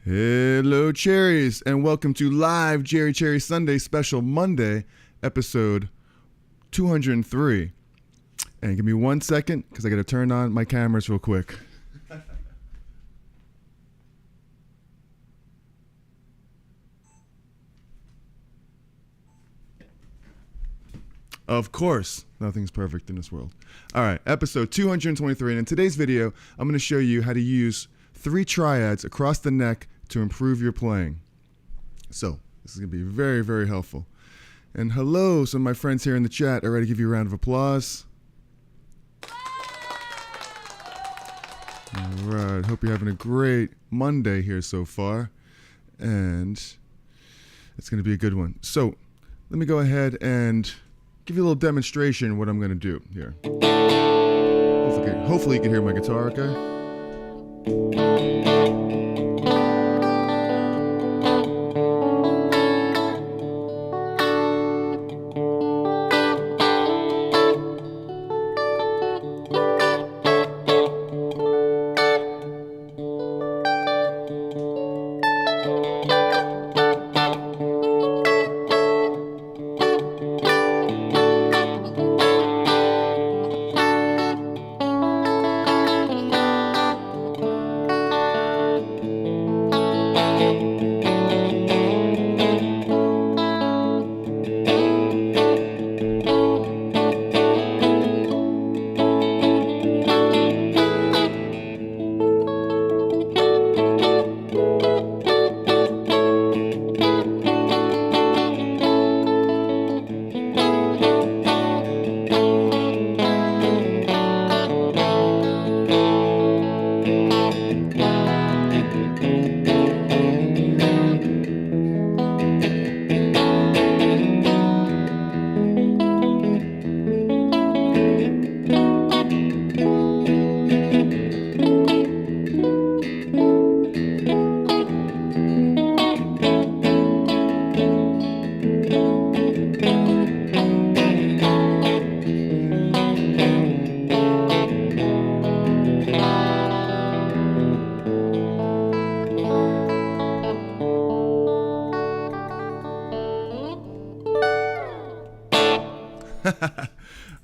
Hello, Cherries, and welcome to live Cherry Sunday Special Monday, episode 203. And give me 1 second, because I got to turn on my cameras real quick. Of course, nothing's perfect in this world. All right, episode 223, and in today's video, I'm going to show you how to use 3 triads across the neck to improve your playing. So, this is going to be very, very helpful. And hello, some of my friends here in the chat. I ready to give you a round of applause. All right, hope you're having a great Monday here so far. And it's going to be a good one. So, let me go ahead and give you a little demonstration of what I'm going to do here. Hopefully you can hear my guitar, okay?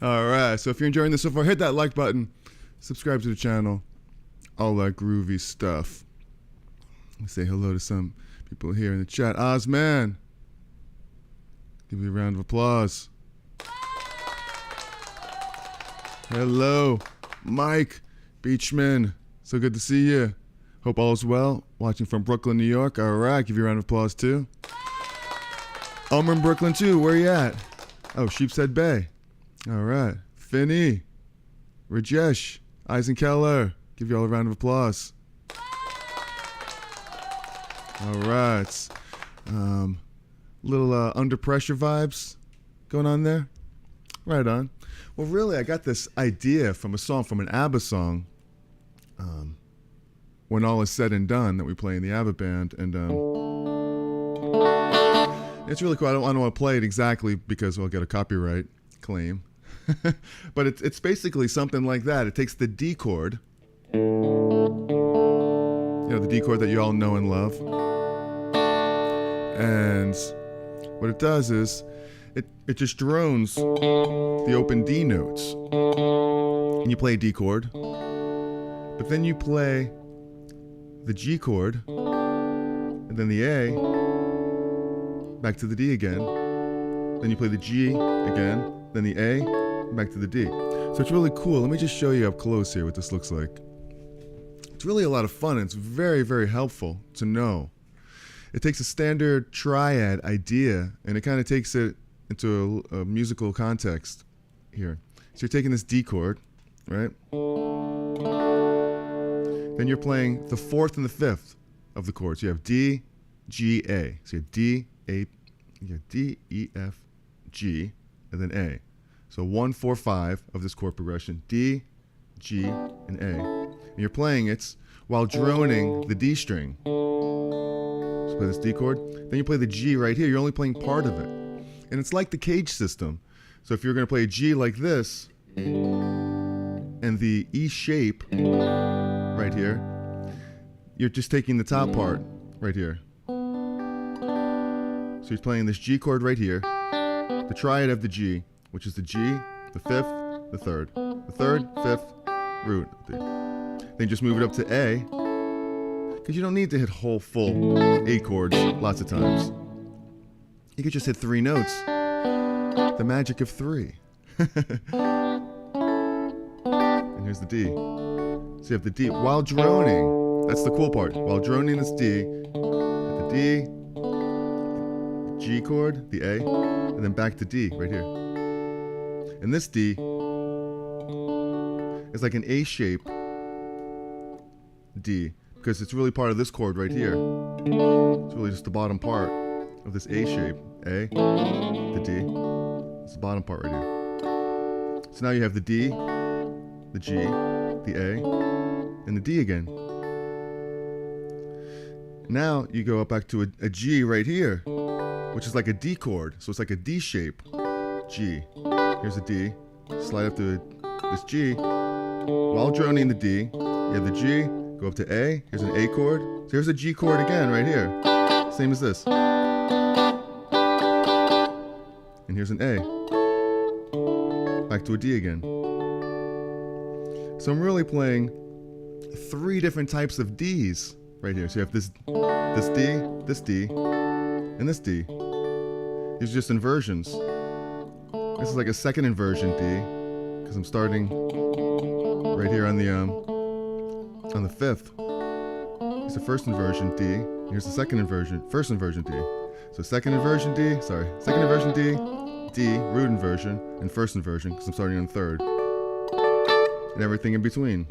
All right, so if you're enjoying this so far, hit that like button, subscribe to the channel, all that groovy stuff. Let's say hello to some people here in the chat. Ozman, give you a round of applause. Hello, Mike Beachman, so good to see you. Hope all is well. Watching from Brooklyn, New York. All right, give you a round of applause too. I'm in Brooklyn too. Where you at? Oh, Sheepshead Bay. All right. Finney, Rajesh, Eisenkeller. Give you all a round of applause. All right. Little under pressure vibes going on there. Right on. Well, really, I got this idea from a song, from an ABBA song, When All Is Said and Done, that we play in the ABBA band. And it's really cool. I don't want to play it exactly because we'll get a copyright claim. But it's basically something like that. It takes the D chord, you know, the D chord that you all know and love. And what it does is it just drones the open D notes. And you play a D chord, but then you play the G chord, and then the A, back to the D again, then you play the G again, then the A, back to the D. So it's really cool. Let me just show you up close here what this looks like. It's really a lot of fun, and it's very, very helpful to know. It takes a standard triad idea, and it kind of takes it into a musical context here. So you're taking this D chord, right? Then you're playing the 4th and the 5th of the chords. You have D, G, A. So you have D, A, you have D, E, F, G, and then A. So 1, 4, 5 of this chord progression, D, G, and A. And you're playing it while droning the D string. So play this D chord. Then you play the G right here. You're only playing part of it. And it's like the C.A.G.E.D system. So if you're going to play a G like this, and the E shape right here, you're just taking the top part right here. So he's playing this G chord right here, the triad of the G, which is the G, the fifth, the third, fifth, root. Then just move it up to A, because you don't need to hit whole full A chords lots of times. You could just hit 3 notes. The magic of 3. And here's the D. So you have the D while droning. That's the cool part. While droning this D, hit the D, the G chord, the A, and then back to D right here. And this D is like an A shape D, because it's really part of this chord right here. It's really just the bottom part of this A shape. A, the D, it's the bottom part right here. So now you have the D, the G, the A, and the D again. Now you go up back to a G right here, which is like a D chord. So it's like a D shape. G. Here's a D. Slide up to this G. While droning the D, you have the G, go up to A. Here's an A chord. So here's a G chord again right here. Same as this. And here's an A. Back to a D again. So I'm really playing 3 different types of Ds right here. So you have this D, and this D. These are just inversions. This is like a second inversion D, because I'm starting right here on the fifth. Here's the first inversion D. Here's the second inversion, first inversion D. So second inversion D, D, root inversion, and first inversion, because I'm starting on third. And everything in between.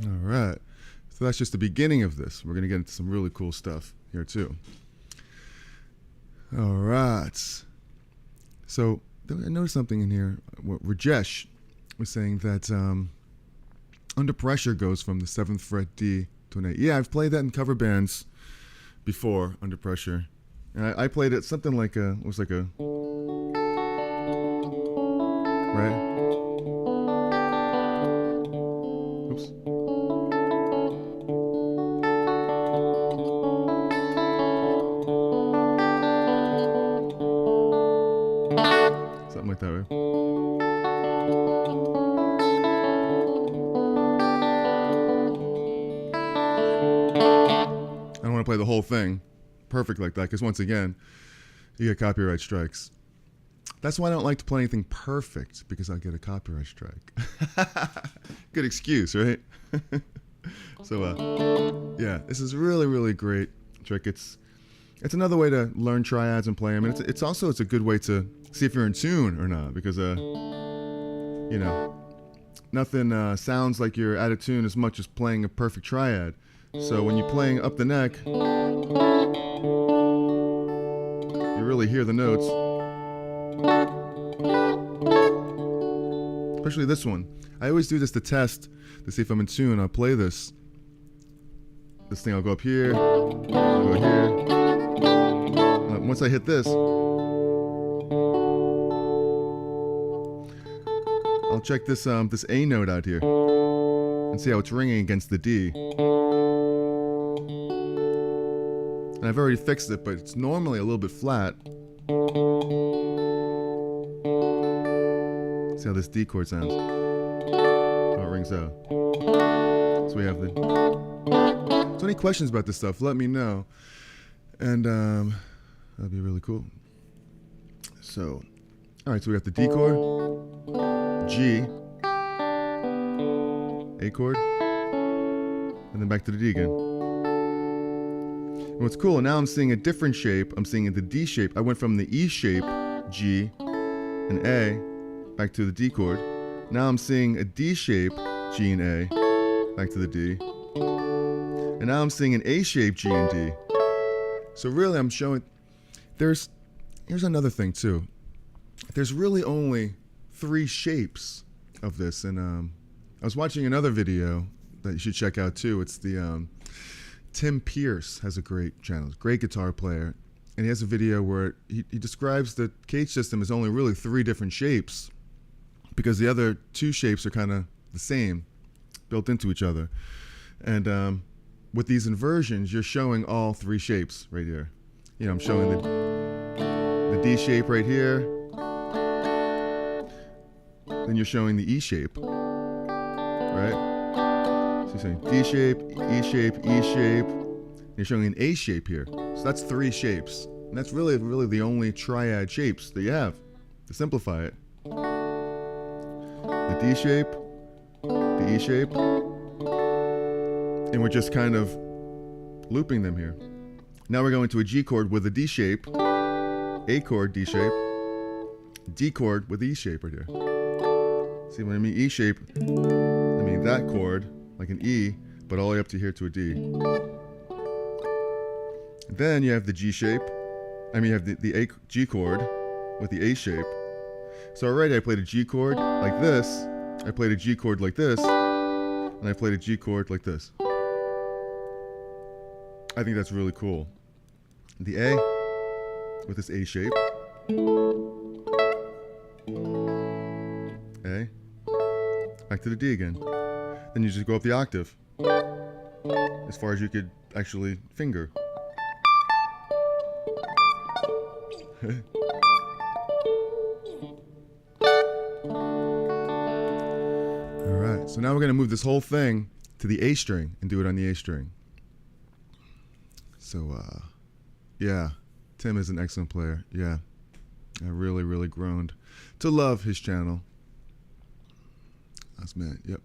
Alright, so that's just the beginning of this. We're going to get into some really cool stuff here too. Alright, so I noticed something in here. Rajesh was saying that Under Pressure goes from the 7th fret D to an A. Yeah, I've played that in cover bands before, Under Pressure. And I played it something like it was like a, right? Oops. Something like that, right? I don't want to play the whole thing perfect like that, because once again, you get copyright strikes. That's why I don't like to play anything perfect, because I'll get a copyright strike. Good excuse, right? So, yeah, this is really, really great trick. It's another way to learn triads and play them, and it's also a good way to see if you're in tune or not, because you know, nothing sounds like you're out of tune as much as playing a perfect triad. So when you're playing up the neck, you really hear the notes. Especially this one. I always do this to test to see if I'm in tune. I'll play this thing. I'll go up here, I'll go here. Once I hit this, I'll check this this A note out here and see how it's ringing against the D. And I've already fixed it, but it's normally a little bit flat. See how this D chord sounds. How it rings out. So we have the... So any questions about this stuff, let me know. And that'd be really cool. So, alright, so we got the D chord, G, A chord, and then back to the D again. And what's cool, now I'm seeing a different shape. I'm seeing the D shape. I went from the E shape, G, and A, back to the D chord. Now I'm seeing a D shape, G and A, back to the D. And now I'm seeing an A shape, G and D. So really I'm showing, here's another thing too. There's really only 3 shapes of this. And I was watching another video that you should check out too. It's the Tim Pierce has a great channel, great guitar player, and he has a video where he describes the C.A.G.E.D system as only really 3 different shapes, because the other 2 shapes are kind of the same, built into each other. And with these inversions, you're showing all 3 shapes right here. You know, I'm showing the D shape right here. Then you're showing the E shape, right? So you're saying D shape, E shape, E shape. You're showing an A shape here. So that's 3 shapes. And that's really the only triad shapes that you have, to simplify it. The D shape, the E shape, and we're just kind of looping them here. Now we're going to a G chord with a D shape, A chord, D shape, D chord with E shape right here. See, when I mean E shape, I mean that chord, like an E, but all the way up to here to a D. Then you have the G shape. I mean, you have the G chord with the A shape. So already I played a G chord like this, I played a G chord like this, and I played a G chord like this. I think that's really cool. The A with this A shape. A. Back to the D again. Then you just go up the octave as far as you could actually finger. Alright, so now we're going to move this whole thing to the A string and do it on the A string. So, yeah, Tim is an excellent player. Yeah, I really groaned to love his channel. That's mad, yep.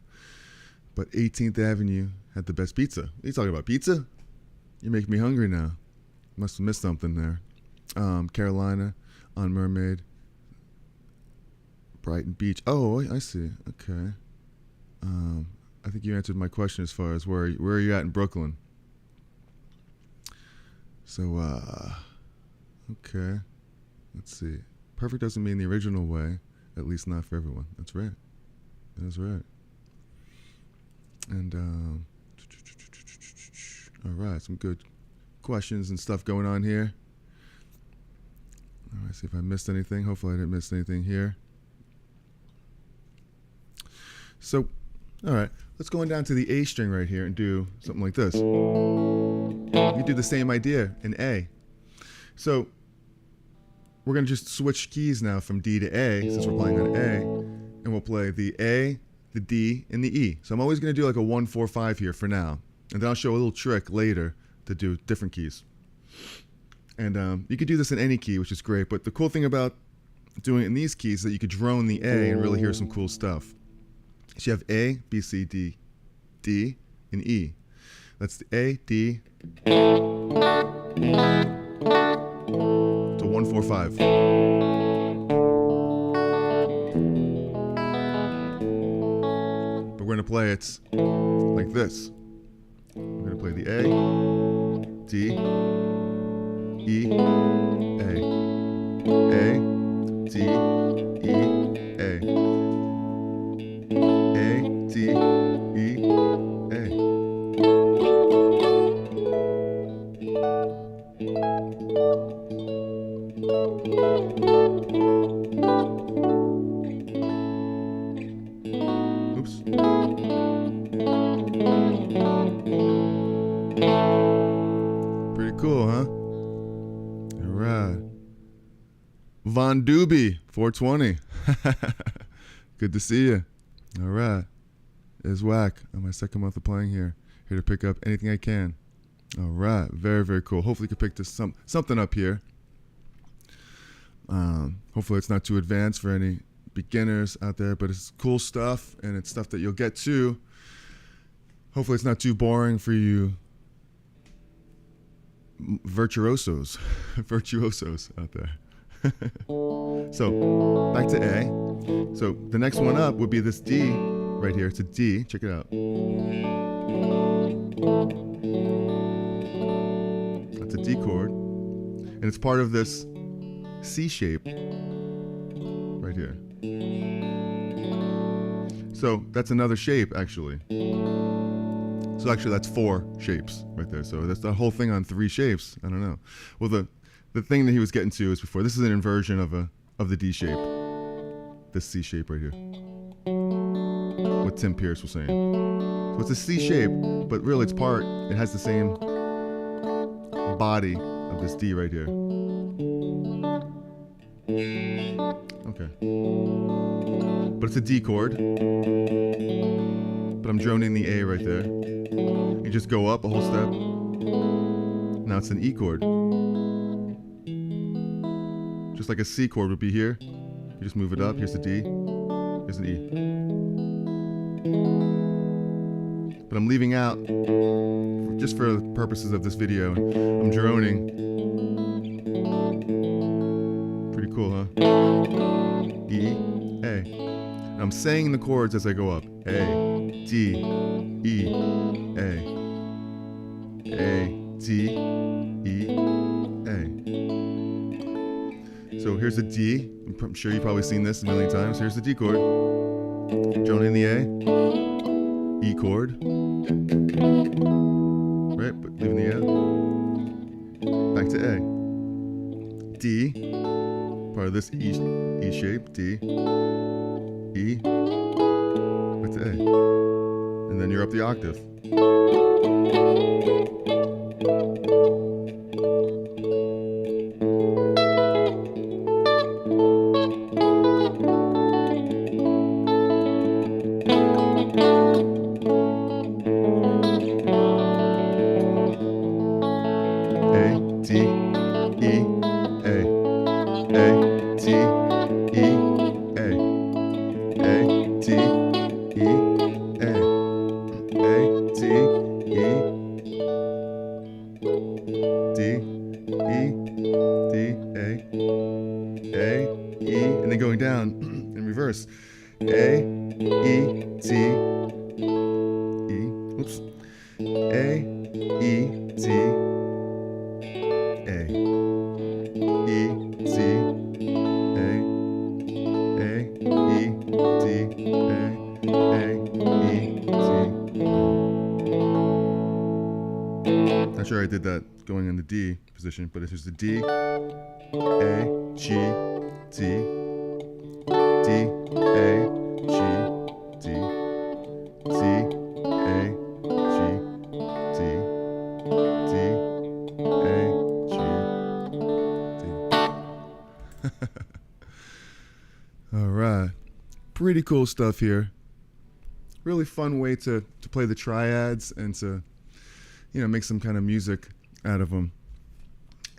But 18th Avenue had the best pizza. Are you talking about pizza? You make me hungry now. Must have missed something there. Carolina on Mermaid. Brighton Beach. Oh, I see. Okay. I think you answered my question as far as where are you at in Brooklyn. So, okay. Let's see. Perfect doesn't mean the original way, at least not for everyone. That's right. That's right. And, all right, some good questions and stuff going on here. All right, see if I missed anything. Hopefully I didn't miss anything here. So, all right, let's go on down to the A string right here and do something like this. You do the same idea in A. So, we're going to just switch keys now from D to A, since we're playing on A, and we'll play the A, the D, and the E. So I'm always going to do like a 1-4-5 here for now, and then I'll show a little trick later to do different keys. And you could do this in any key, which is great, but the cool thing about doing it in these keys is that you could drone the A and really hear some cool stuff. So you have A, B, C, D, D, and E. That's the A, D, to 1-4-5. But we're going to play it like this. We're going to play the A, D, E, A, D, E, A, D, E, A. Oops. Pretty cool, huh? All right. Von Doobie, 420. Good to see you. All right. It's Whack on my second month of playing here. Here to pick up anything I can. All right. Very cool. Hopefully you can pick this something up here. Hopefully it's not too advanced for any beginners out there, but it's cool stuff, and it's stuff that you'll get to. Hopefully it's not too boring for you virtuosos out there. So back to A. So the next one up would be this D right here. It's a D. Check it out. That's a D chord, and it's part of this C shape right here. So that's another shape actually. So So actually that's 4 shapes right there. So that's the whole thing on 3 shapes. I don't know. Well, the thing that he was getting to is before. This is an inversion of the D shape. This C shape right here. What Tim Pierce was saying. So it's a C shape, but really it has the same body of this D right here. Okay. But it's a D chord. But I'm droning the A right there. You just go up a whole step. Now it's an E chord. Just like a C chord would be here. You just move it up. Here's the D. Here's an E. But I'm leaving out, just for the purposes of this video, I'm droning. Pretty cool, huh? E, A. And I'm saying the chords as I go up. A, D, E, A. A, D, E, A. So here's a D. I'm sure you've probably seen this a million times. Here's the D chord. Droning the A. E chord. Right, but leaving the A. Back to A. D. Part of this E shape. D. E. Back to A. And then you're up the octave. And then going down in reverse. A, E, D, E. Oops. A, E, D, A. E, D, A. A, E, D, A. A, E, D. Not sure I did that going in the D position, but it's just the D, A, G, D, D, A, G, D, D, A, G, D, D, A, G, D. All right. Pretty cool stuff here. Really fun way to play the triads and to, make some kind of music out of them.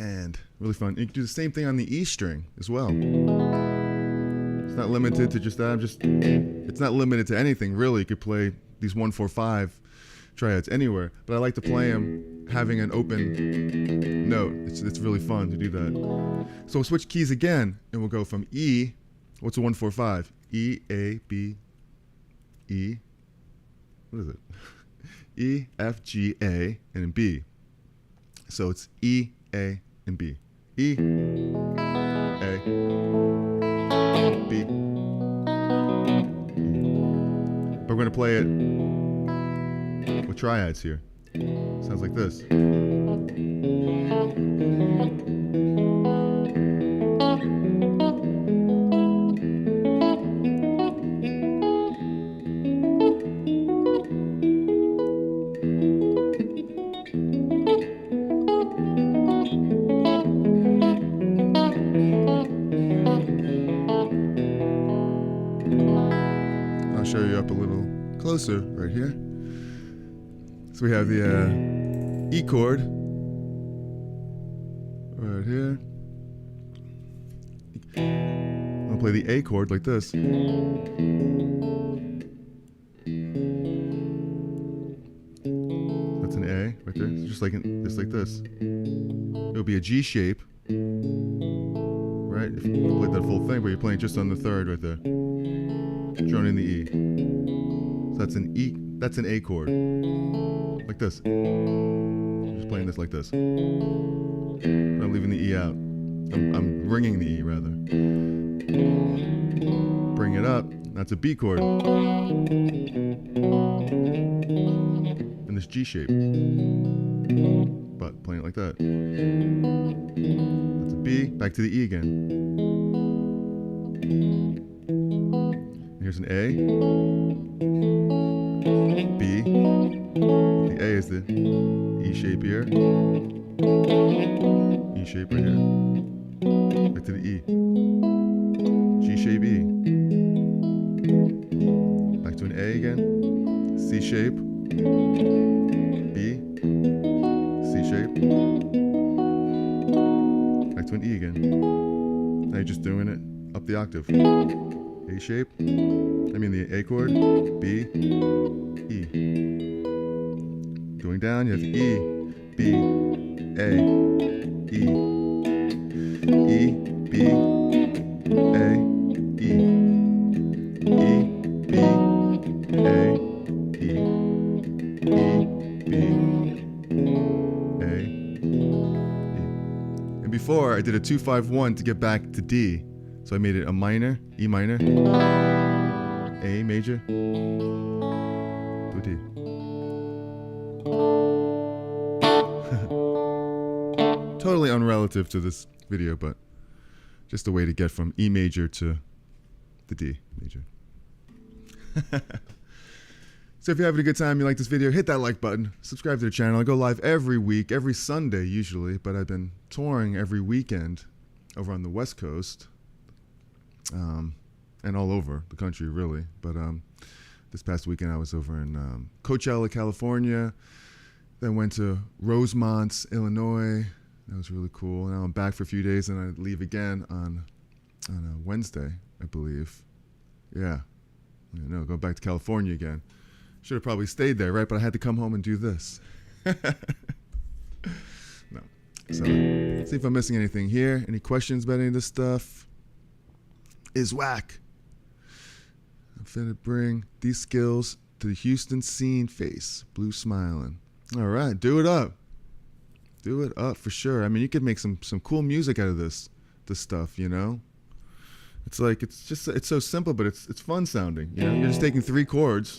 And really fun. You can do the same thing on the E string as well. It's not limited to just that. It's not limited to anything really. You could play these 1-4-5 triads anywhere, but I like to play them having an open note. It's really fun to do that. So we'll switch keys again, and we'll go from E. What's a 1-4-5? E, A, B, E. What is it? E, F, G, A, and then B. So it's E, A, and B. E, A, B. But we're going to play it with triads here. Sounds like this. Show you up a little closer right here. So we have the E chord right here. I'm gonna play the A chord like this. That's an A right there. So just like this. It'll be a G shape, right? If you played that full thing, but you're playing just on the third right there. Droning the E. So that's an E. That's an A chord. Like this. I'm just playing this like this. But I'm leaving the E out. I'm ringing the E rather. Bring it up. That's a B chord. And this G shape, but playing it like that. That's a B, back to the E again. And here's an A, B, the A is the E shape here, E shape right here, back to the E, G shape E, back to an A again, C shape, B, C shape, back to an E again. Now you're just doing it up the octave. A shape, the A chord, B, E. Going down, you have E, B, A, E, E, B, A, E, E, B, A, E, E, B, A, E. And before, I did a 2-5-1 to get back to D. So I made it a minor, E minor, A major, to D. Totally unrelative to this video, but just a way to get from E major to the D major. So if you're having a good time, you like this video, hit that like button, subscribe to the channel. I go live every week, every Sunday usually, but I've been touring every weekend over on the West Coast. And all over the country, really. But this past weekend, I was over in Coachella, California. Then went to Rosemont, Illinois. That was really cool. Now I'm back for a few days, and I leave again on a Wednesday, I believe. Yeah. No, go back to California again. Should have probably stayed there, right? But I had to come home and do this. No. So, see if I'm missing anything here. Any questions about any of this stuff? Is whack. I'm finna bring these skills to the Houston scene face. Blue smiling. All right, do it up. Do it up for sure. I mean, you could make some cool music out of this stuff, you know? It's like, it's so simple, but it's fun sounding, you know? You're just taking 3 chords.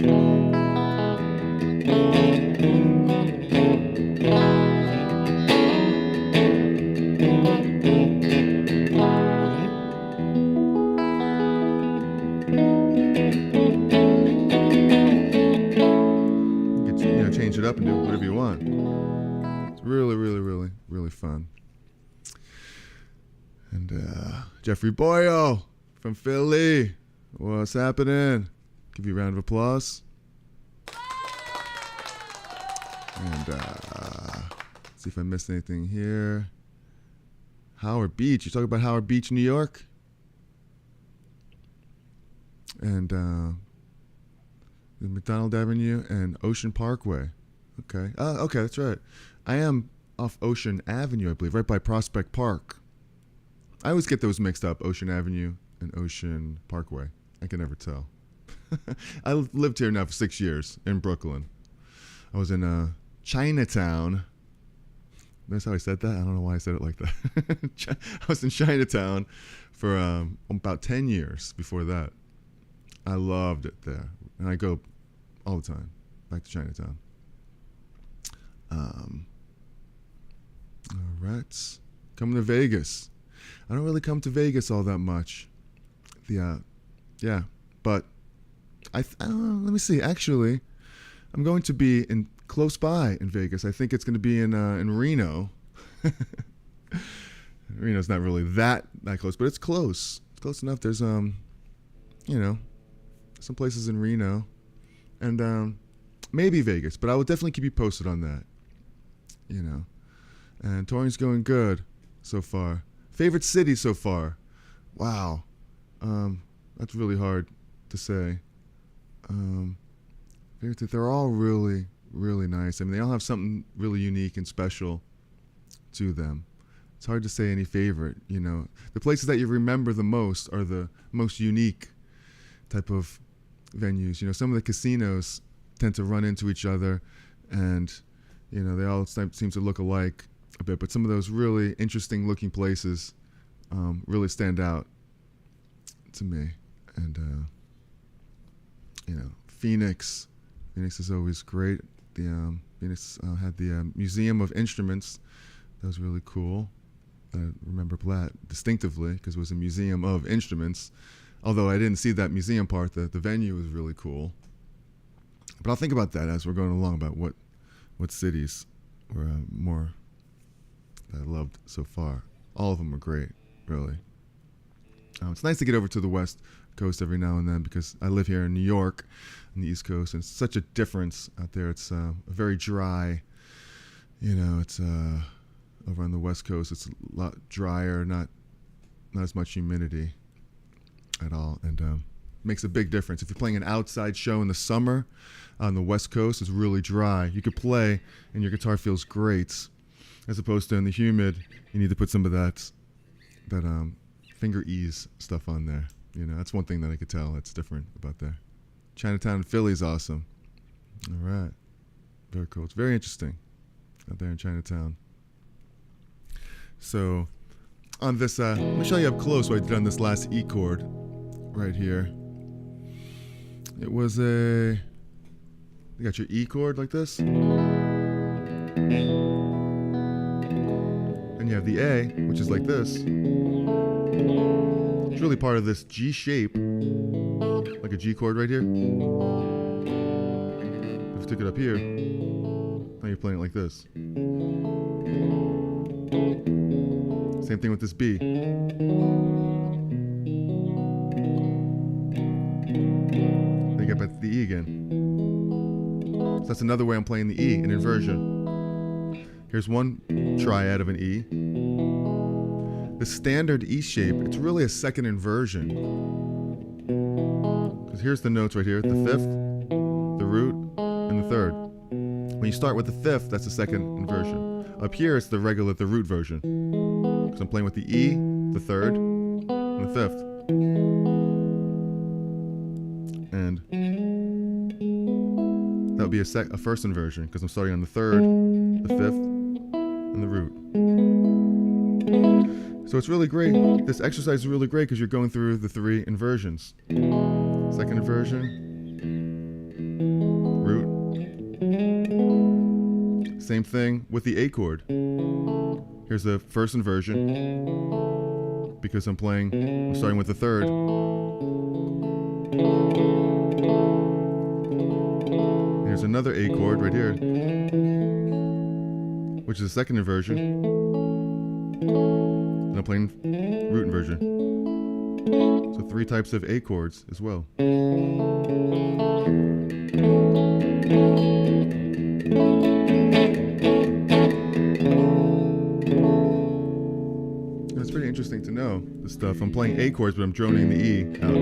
Change it up and do whatever you want. It's really, really, really, really fun. And Jeffrey Boyle from Philly, what's happening? Give you a round of applause. And see if I missed anything here. Howard Beach. You talk about Howard Beach, New York? And McDonald Avenue and Ocean Parkway. Okay. Okay, that's right. I am off Ocean Avenue, I believe, right by Prospect Park. I always get those mixed up, Ocean Avenue and Ocean Parkway. I can never tell. I lived here now for 6 years in Brooklyn. I was in Chinatown. Notice how I said that? I don't know why I said it like that. I was in Chinatown for about 10 years before that. I loved it there. And I go all the time back to Chinatown. All right. Coming to Vegas. I don't really come to Vegas all that much. Yeah, but let me see. Actually, I'm going to be close by in Vegas. I think it's going to be in Reno. Reno's not really that close, but it's close. It's close enough. There's some places in Reno, and maybe Vegas. But I will definitely keep you posted on that. And touring's going good so far. Favorite city so far? Wow, that's really hard to say. They're all really, really nice. I mean, they all have something really unique and special to them. It's hard to say any favorite. The places that you remember the most are the most unique type of venues. Some of the casinos tend to run into each other, and they all seem to look alike a bit. But some of those really interesting looking places really stand out to me. And Phoenix is always great. had the Museum of Instruments. That was really cool. I remember that distinctively because it was a museum of instruments. Although I didn't see that museum part, the venue was really cool. But I'll think about that as we're going along, about what cities were more that I loved so far. All of them were great, really. It's nice to get over to the West Coast every now and then because I live here in New York on the East Coast, and it's such a difference out there. It's very dry. It's over on the West Coast. It's a lot drier, not as much humidity at all, and makes a big difference. If you're playing an outside show in the summer on the West Coast, it's really dry. You could play and your guitar feels great, as opposed to in the humid, you need to put some of that finger ease stuff on there. That's one thing that I could tell that's different about there. Chinatown in Philly is awesome. All right, very cool. It's very interesting out there in Chinatown. So on this, let me show you up close what I did on this last E chord right here. It was you got your E chord like this, and you have the A, which is like this. It's really part of this G shape, like a G chord right here. If you took it up here, now you're playing it like this. Same thing with this B. Then you get back to the E again. So that's another way I'm playing the E, an inversion. Here's one triad of an E. The standard E shape, it's really a second inversion. Because here's the notes right here, the fifth, the root, and the third. When you start with the fifth, that's the second inversion. Up here, it's the root version. Because I'm playing with the E, the third, and the fifth. And that would be a first inversion, because I'm starting on the third, the fifth, and the root. So it's really great. This exercise is really great because you're going through the three inversions. Second inversion, root. Same thing with the A chord. Here's the first inversion because I'm starting with the third. Here's another A chord right here, which is the second inversion. And I'm playing root inversion. So 3 types of A chords as well. It's pretty interesting to know this stuff. I'm playing A chords, but I'm droning the E out.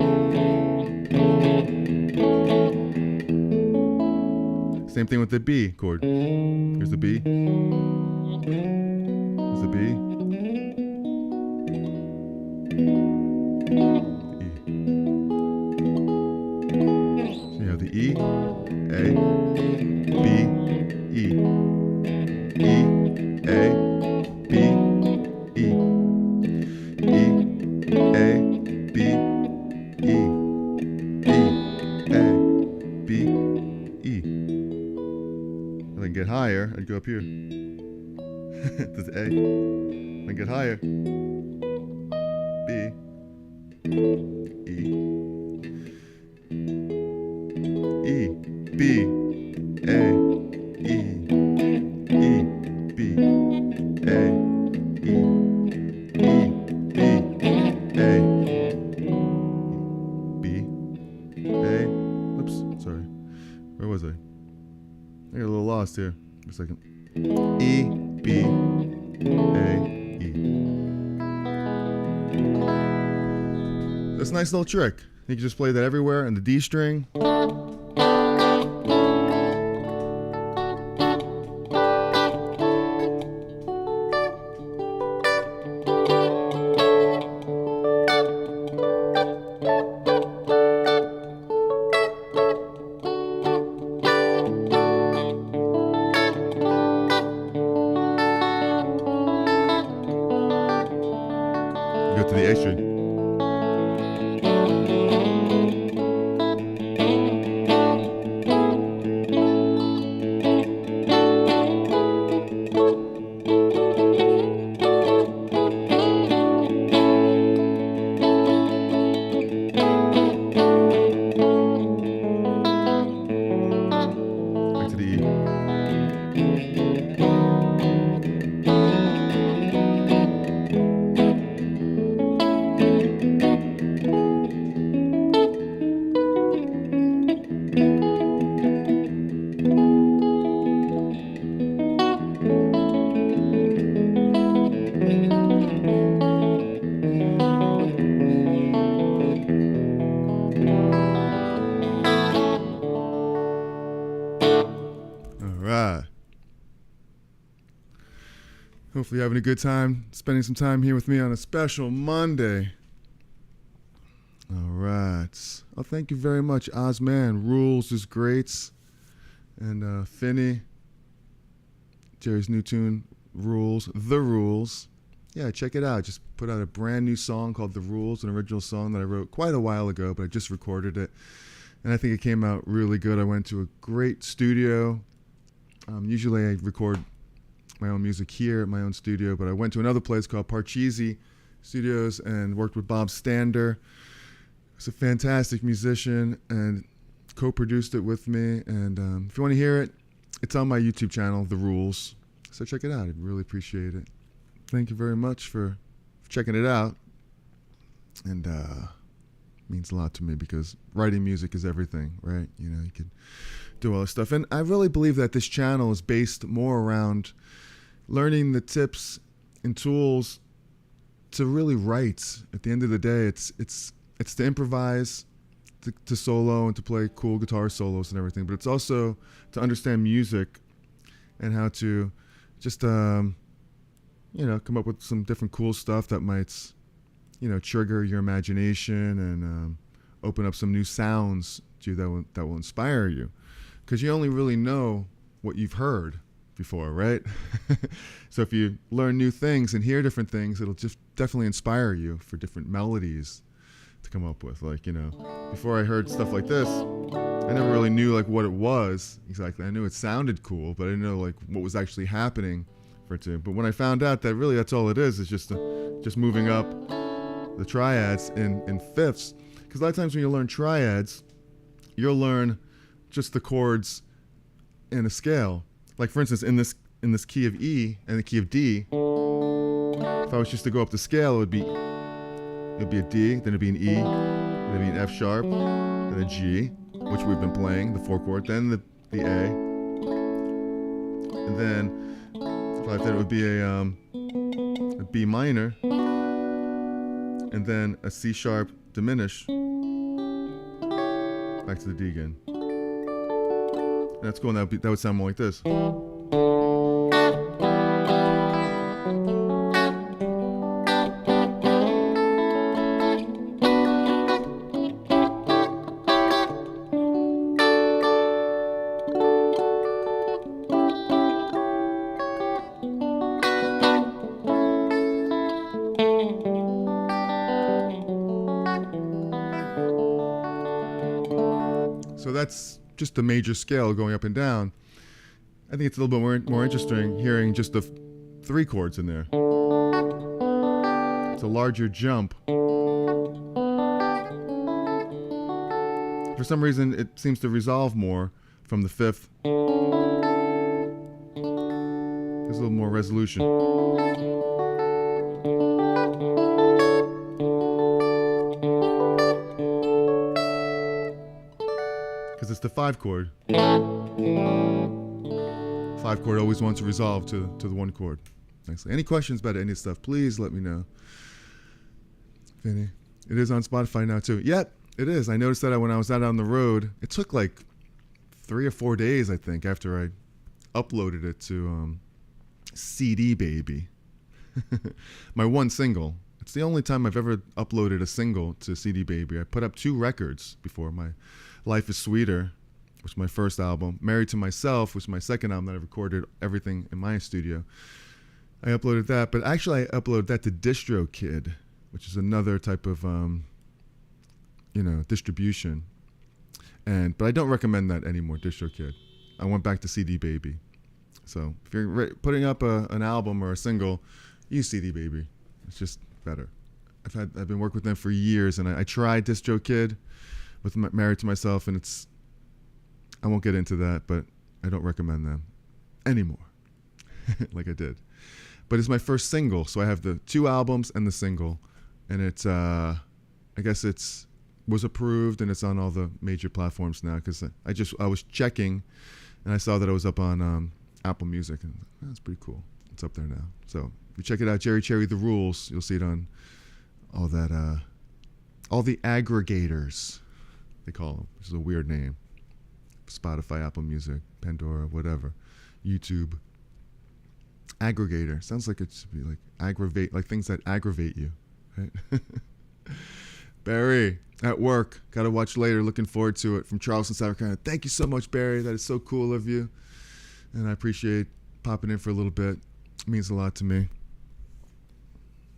Same thing with the B chord. Here's the B. Here's the B. So you have the E, A, B, E, E, A, B, E, E, A, B, E, E, A, B, E. If I can get higher, I'd go up here. This A. If I can get higher, B, E, E, B, A, E, E, B, A, E, E, B, A, B, A. Oops, sorry. Where was I? I got a little lost here. Just a second. E, B, A, E. That's a nice little trick. You can just play that everywhere in the D string. Go to the A string. right. Hopefully you're having a good time spending some time here with me on a special Monday. All right. Oh, thank you very much, Ozman. Rules is great. And Finney, Jerry's new tune, Rules, The Rules. Yeah, check it out. Just put out a brand new song called The Rules, an original song that I wrote quite a while ago, but I just recorded it. And I think it came out really good. I went to a great studio. Usually I record my own music here at my own studio, but I went to another place called Parcheesi Studios and worked with Bob Stander. He's a fantastic musician and co-produced it with me. And if you want to hear it, it's on my YouTube channel, The Rules. So check it out. I'd really appreciate it. Thank you very much for checking it out. And it means a lot to me because writing music is everything, right? You know, you can do all this stuff. And I really believe that this channel is based more around learning the tips and tools to really write. At the end of the day, it's to improvise, to solo, and to play cool guitar solos and everything. But it's also to understand music and how to just, come up with some different cool stuff that might, trigger your imagination and open up some new sounds to you that will inspire you. Because you only really know what you've heard before, right? So if you learn new things and hear different things, it'll just definitely inspire you for different melodies to come up with. Like, before I heard stuff like this, I never really knew like what it was exactly. I knew it sounded cool, but I didn't know like what was actually happening for it to. But when I found out that really that's all it is just moving up the triads in fifths. Because a lot of times when you learn triads, you'll learn just the chords in a scale. Like for instance, in this key of E and the key of D, if I was just to go up the scale, it would be a D, then it'd be an E, then it'd be an F sharp, then a G, which we've been playing, the 4 chord, then the A, and then it would be a B minor, and then a C sharp diminish, back to the D again. And that's cool. And that would sound more like this. So that's just the major scale going up and down. I think it's a little bit more interesting hearing just the 3 chords in there. It's a larger jump. For some reason, it seems to resolve more from the 5th. There's a little more resolution. Because it's the 5 chord. 5 chord always wants to resolve to the 1 chord. Nicely. Any questions about any stuff, please let me know. Vinny. It is on Spotify now too. Yep, it is. I noticed that when I was out on the road, it took like 3 or 4 days, I think, after I uploaded it to C.A.G.E.D, baby. My one single. It's the only time I've ever uploaded a single to C.A.G.E.D, baby. I put up 2 records before. My Life is Sweeter, which was my first album. Married to Myself, which was my second album that I recorded everything in my studio. I uploaded that, but actually I uploaded that to DistroKid, which is another type of, distribution. But I don't recommend that anymore, DistroKid. I went back to C.A.G.E.D baby. So if you're putting up an album or a single, use C.A.G.E.D baby. It's just better. I've been working with them for years, and I tried DistroKid with Married to Myself, and I won't get into that, but I don't recommend them anymore, like I did. But it's my first single, so I have the 2 albums and the single, and it's I guess was approved, and it's on all the major platforms now. Because I was checking, and I saw that it was up on Apple Music, and that's pretty cool. It's up there now. So if you check it out, Cherry The Rules, you'll see it on all that all the aggregators, they call them, which is a weird name. Spotify, Apple Music, Pandora, whatever, YouTube. Aggregator. Sounds like it should be like aggravate, like things that aggravate you. Right? Barry, at work. Gotta watch later. Looking forward to it. From Charleston, South Carolina. Thank you so much, Barry. That is so cool of you. And I appreciate popping in for a little bit. It means a lot to me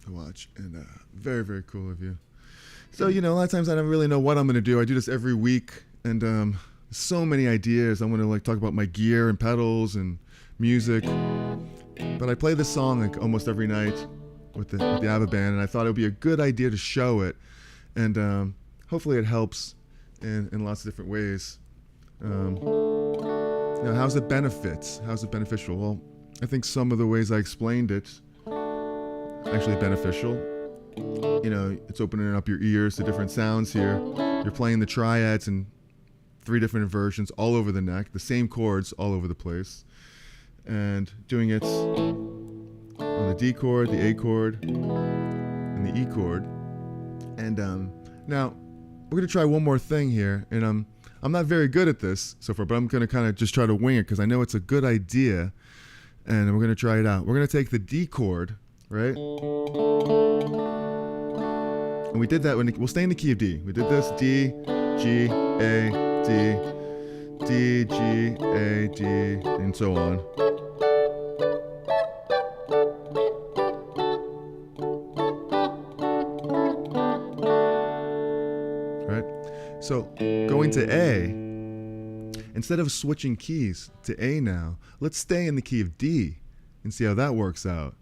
to watch. And very, very cool of you. So, a lot of times I don't really know what I'm going to do. I do this every week. And so many ideas. I want to talk about my gear and pedals and music. But I play this song almost every night with the ABBA band. And I thought it would be a good idea to show it. And hopefully it helps in lots of different ways. How's it benefits? How's it beneficial? Well, I think some of the ways I explained it actually beneficial. It's opening up your ears to different sounds here. You're playing the triads in 3 different inversions all over the neck, the same chords all over the place, and doing it on the D chord, the A chord, and the E chord. And now we're going to try one more thing here, and I'm not very good at this so far, but I'm going to kind of just try to wing it because I know it's a good idea, and we're going to try it out. We're going to take the D chord, right? And we did that we'll stay in the key of D. We did this D, G, A, D, D, G, A, D, and so on. Right? So going to A, instead of switching keys to A now, let's stay in the key of D and see how that works out.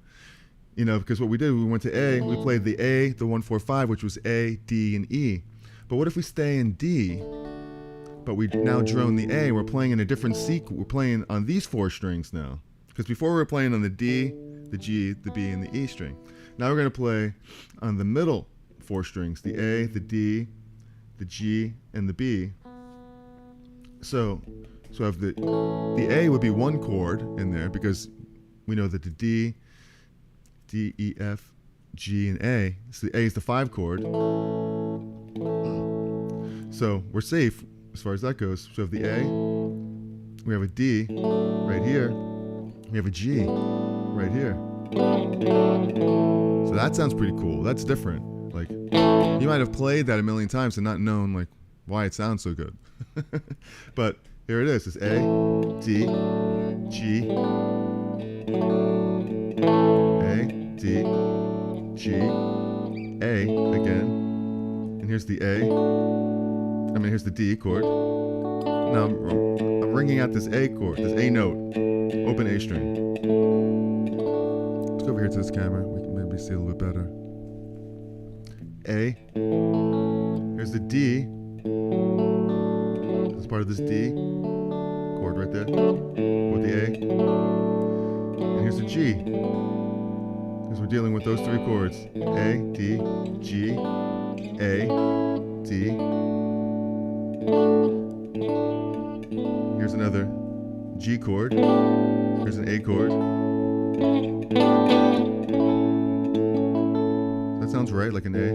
Because what we did, we went to A, we played the A, the 1-4-5, which was A, D, and E. But what if we stay in D, but we now drone the A, we're playing in a different sequence, we're playing on these 4 strings now. Because before we were playing on the D, the G, the B, and the E string. Now we're going to play on the middle 4 strings, the A, the D, the G, and the B. So if the A would be 1 chord in there, because we know that the D, E, F, G, and A. So the A is the 5 chord. So we're safe as far as that goes. So if the A, we have a D right here. We have a G right here. So that sounds pretty cool. That's different. You might have played that a million times and not known why it sounds so good. But here it is. It's A, D, G, A, D, G, A again, and here's the here's the D chord. Now I'm ringing out this A chord, this A note, open A string. Let's go over here to this camera, we can maybe see a little bit better. A, here's the D, this is part of this D chord right there, with the A, and here's the G. Because we're dealing with those 3 chords. A, D, G, A, D. Here's another G chord. Here's an A chord. That sounds right, like an A.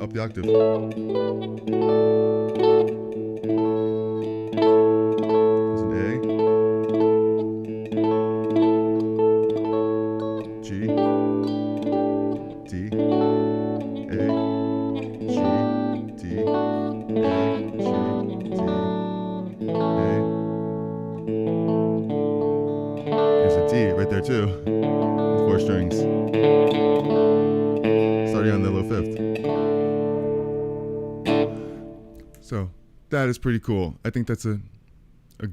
Up the octave. There's an A, G, D, A, G, D, A, G, D, A. There's a D right there too, with 4 strings. Starting on the low 5th. So that is pretty cool. I think that's a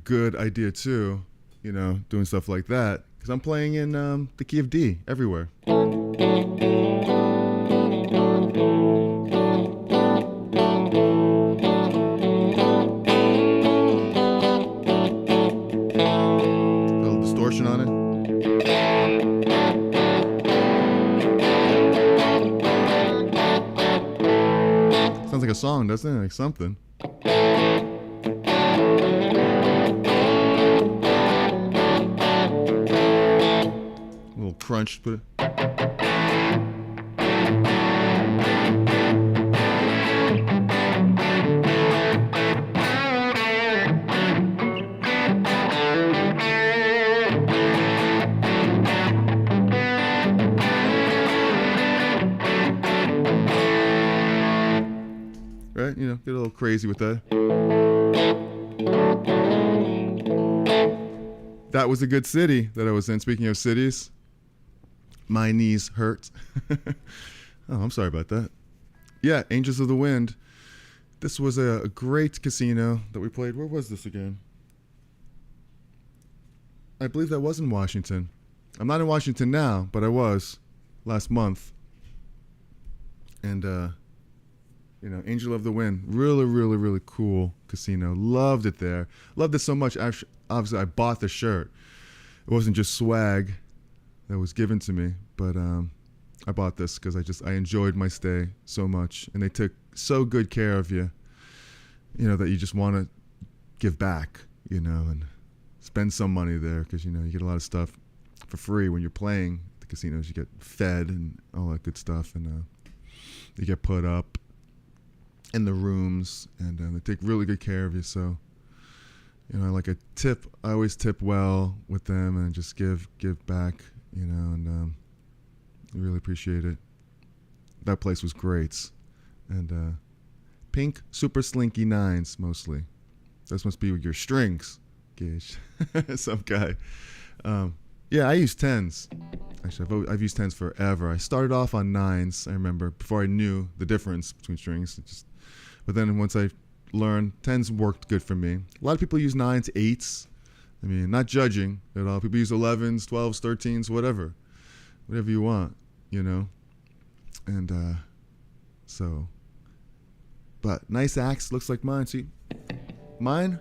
good idea too, doing stuff like that. Because I'm playing in the key of D everywhere. A little distortion on it. Sounds like a song, doesn't it? Like something. A little crunch, but right? You know, get a little crazy with that. That was a good city that I was in. Speaking of cities, my knees hurt. Oh, I'm sorry about that. Yeah, Angels of the Wind. This was a great casino that we played. Where was this again? I believe that was in Washington. I'm not in Washington now, but I was last month. And, you know, Angel of the Wind. Really, really, really cool casino. Loved it there. Loved it so much. Obviously, I bought the shirt. It wasn't just swag that was given to me, but I bought this because I enjoyed my stay so much, and they took so good care of you, you know, that you just want to give back, you know, and spend some money there because, you know, you get a lot of stuff for free when you're playing the casinos. You get fed and all that good stuff, and you get put up in the rooms, and they take really good care of you. So, you know, like a tip, I always tip well with them and just give back, you know, and I really appreciate it. That place was great. And pink super slinky nines mostly. This must be with your strings, Gage. Some guy. Yeah, I use tens. Actually, I've used tens forever. I started off on nines, I remember, before I knew the difference between strings. But then once I learned, tens worked good for me. A lot of people use nines, eights. I mean, not judging at all. People use 11s, 12s, 13s, whatever you want, you know. And so, but nice axe, looks like mine. See, mine.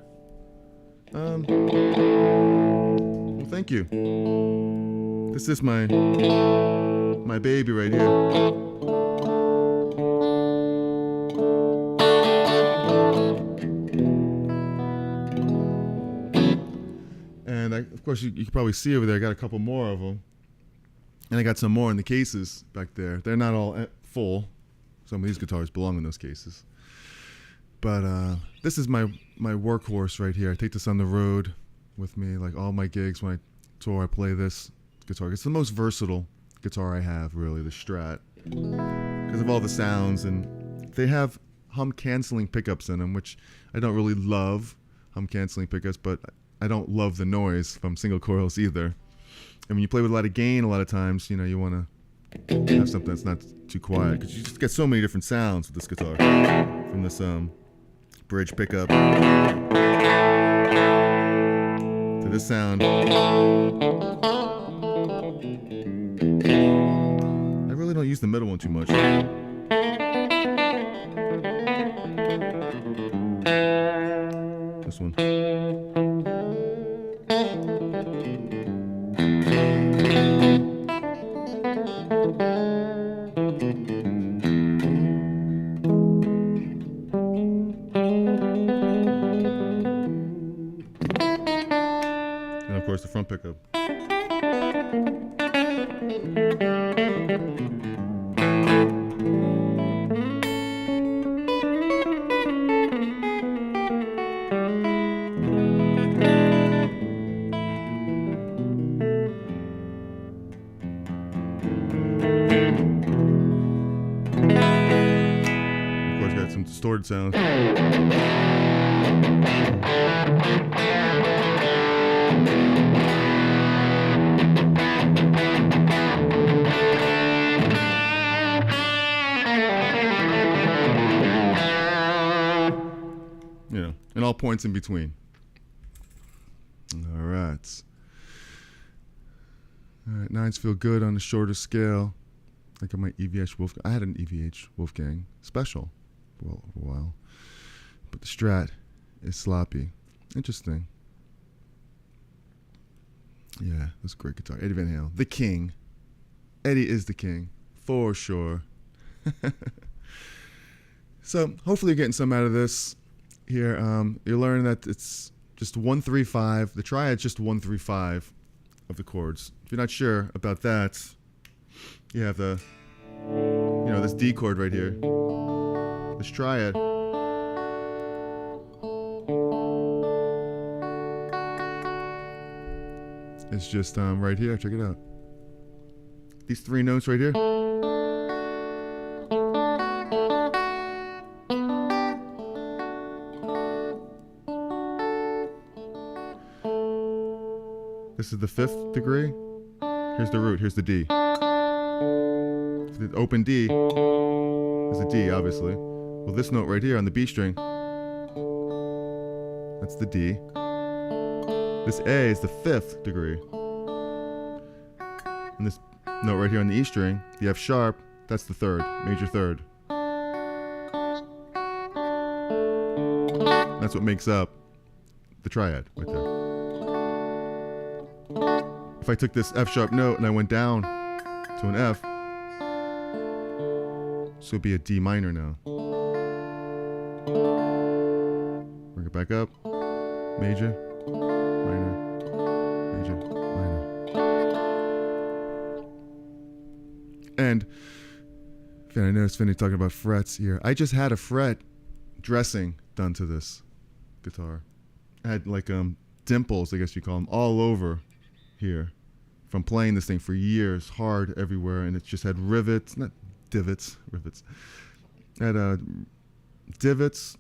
Well, thank you. This is my baby right here. And of course, you can probably see over there, I got a couple more of them. And I got some more in the cases back there. They're not all full. Some of these guitars belong in those cases. But this is my workhorse right here. I take this on the road with me. Like all my gigs, when I tour, I play this guitar. It's the most versatile guitar I have, really, the Strat. Because of all the sounds. And they have hum canceling pickups in them, which I don't really love, hum canceling pickups, but I don't love the noise from single coils either. And when you play with a lot of gain, a lot of times, you know, you want to have something that's not too quiet, because you just get so many different sounds with this guitar. From this bridge pickup to this sound. I really don't use the middle one too much. This one. And of course the front pickup. Of course got some distorted sounds. You know, and all points in between. All right. All right, nines feel good on the shorter scale. I got my EVH Wolfgang. I had an EVH Wolfgang special for a while. But the Strat is sloppy. Interesting. Yeah, that's a great guitar. Eddie Van Halen, the king. Eddie is the king, for sure. So hopefully you're getting some out of this here. You're learning that it's just 1, 3, 5. The triad's just 1, 3, 5 of the chords. If you're not sure about that, you have the, this D chord right here. This triad. It's just right here. Check it out. These 3 notes right here. This is the 5th degree. Here's the root. Here's the D. The open D is a D, obviously. Well, this note right here on the B string, that's the D. This A is the 5th degree. And this note right here on the E string, the F sharp, that's the 3rd, major 3rd. That's what makes up the triad right there. If I took this F sharp note and I went down to an F, so it'd be a D minor now. Bring it back up. Major, minor, major, minor. And I know it's funny talking about frets here. I just had a fret dressing done to this guitar. I had like dimples, I guess you call them, all over here from playing this thing for years, hard everywhere, and it just had rivets, not divots, rivets. It had divots,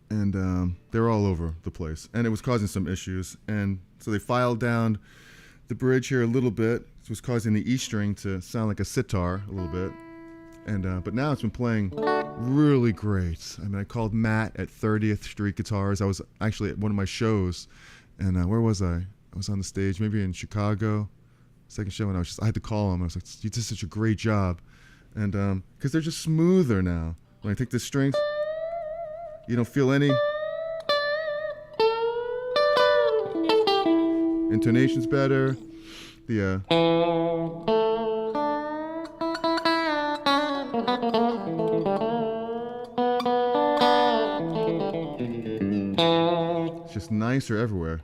and they're all over the place, and it was causing some issues. And so they filed down the bridge here a little bit. It was causing the E string to sound like a sitar a little bit, and but now it's been playing really great. I mean, I called Matt at 30th Street Guitars. I was actually at one of my shows, and where was I? I was on the stage, maybe in Chicago, second show, and I had to call him. I was like, "You did such a great job," and because they're just smoother now. When I take the strings, you don't feel any intonation's better. The it's just nicer everywhere.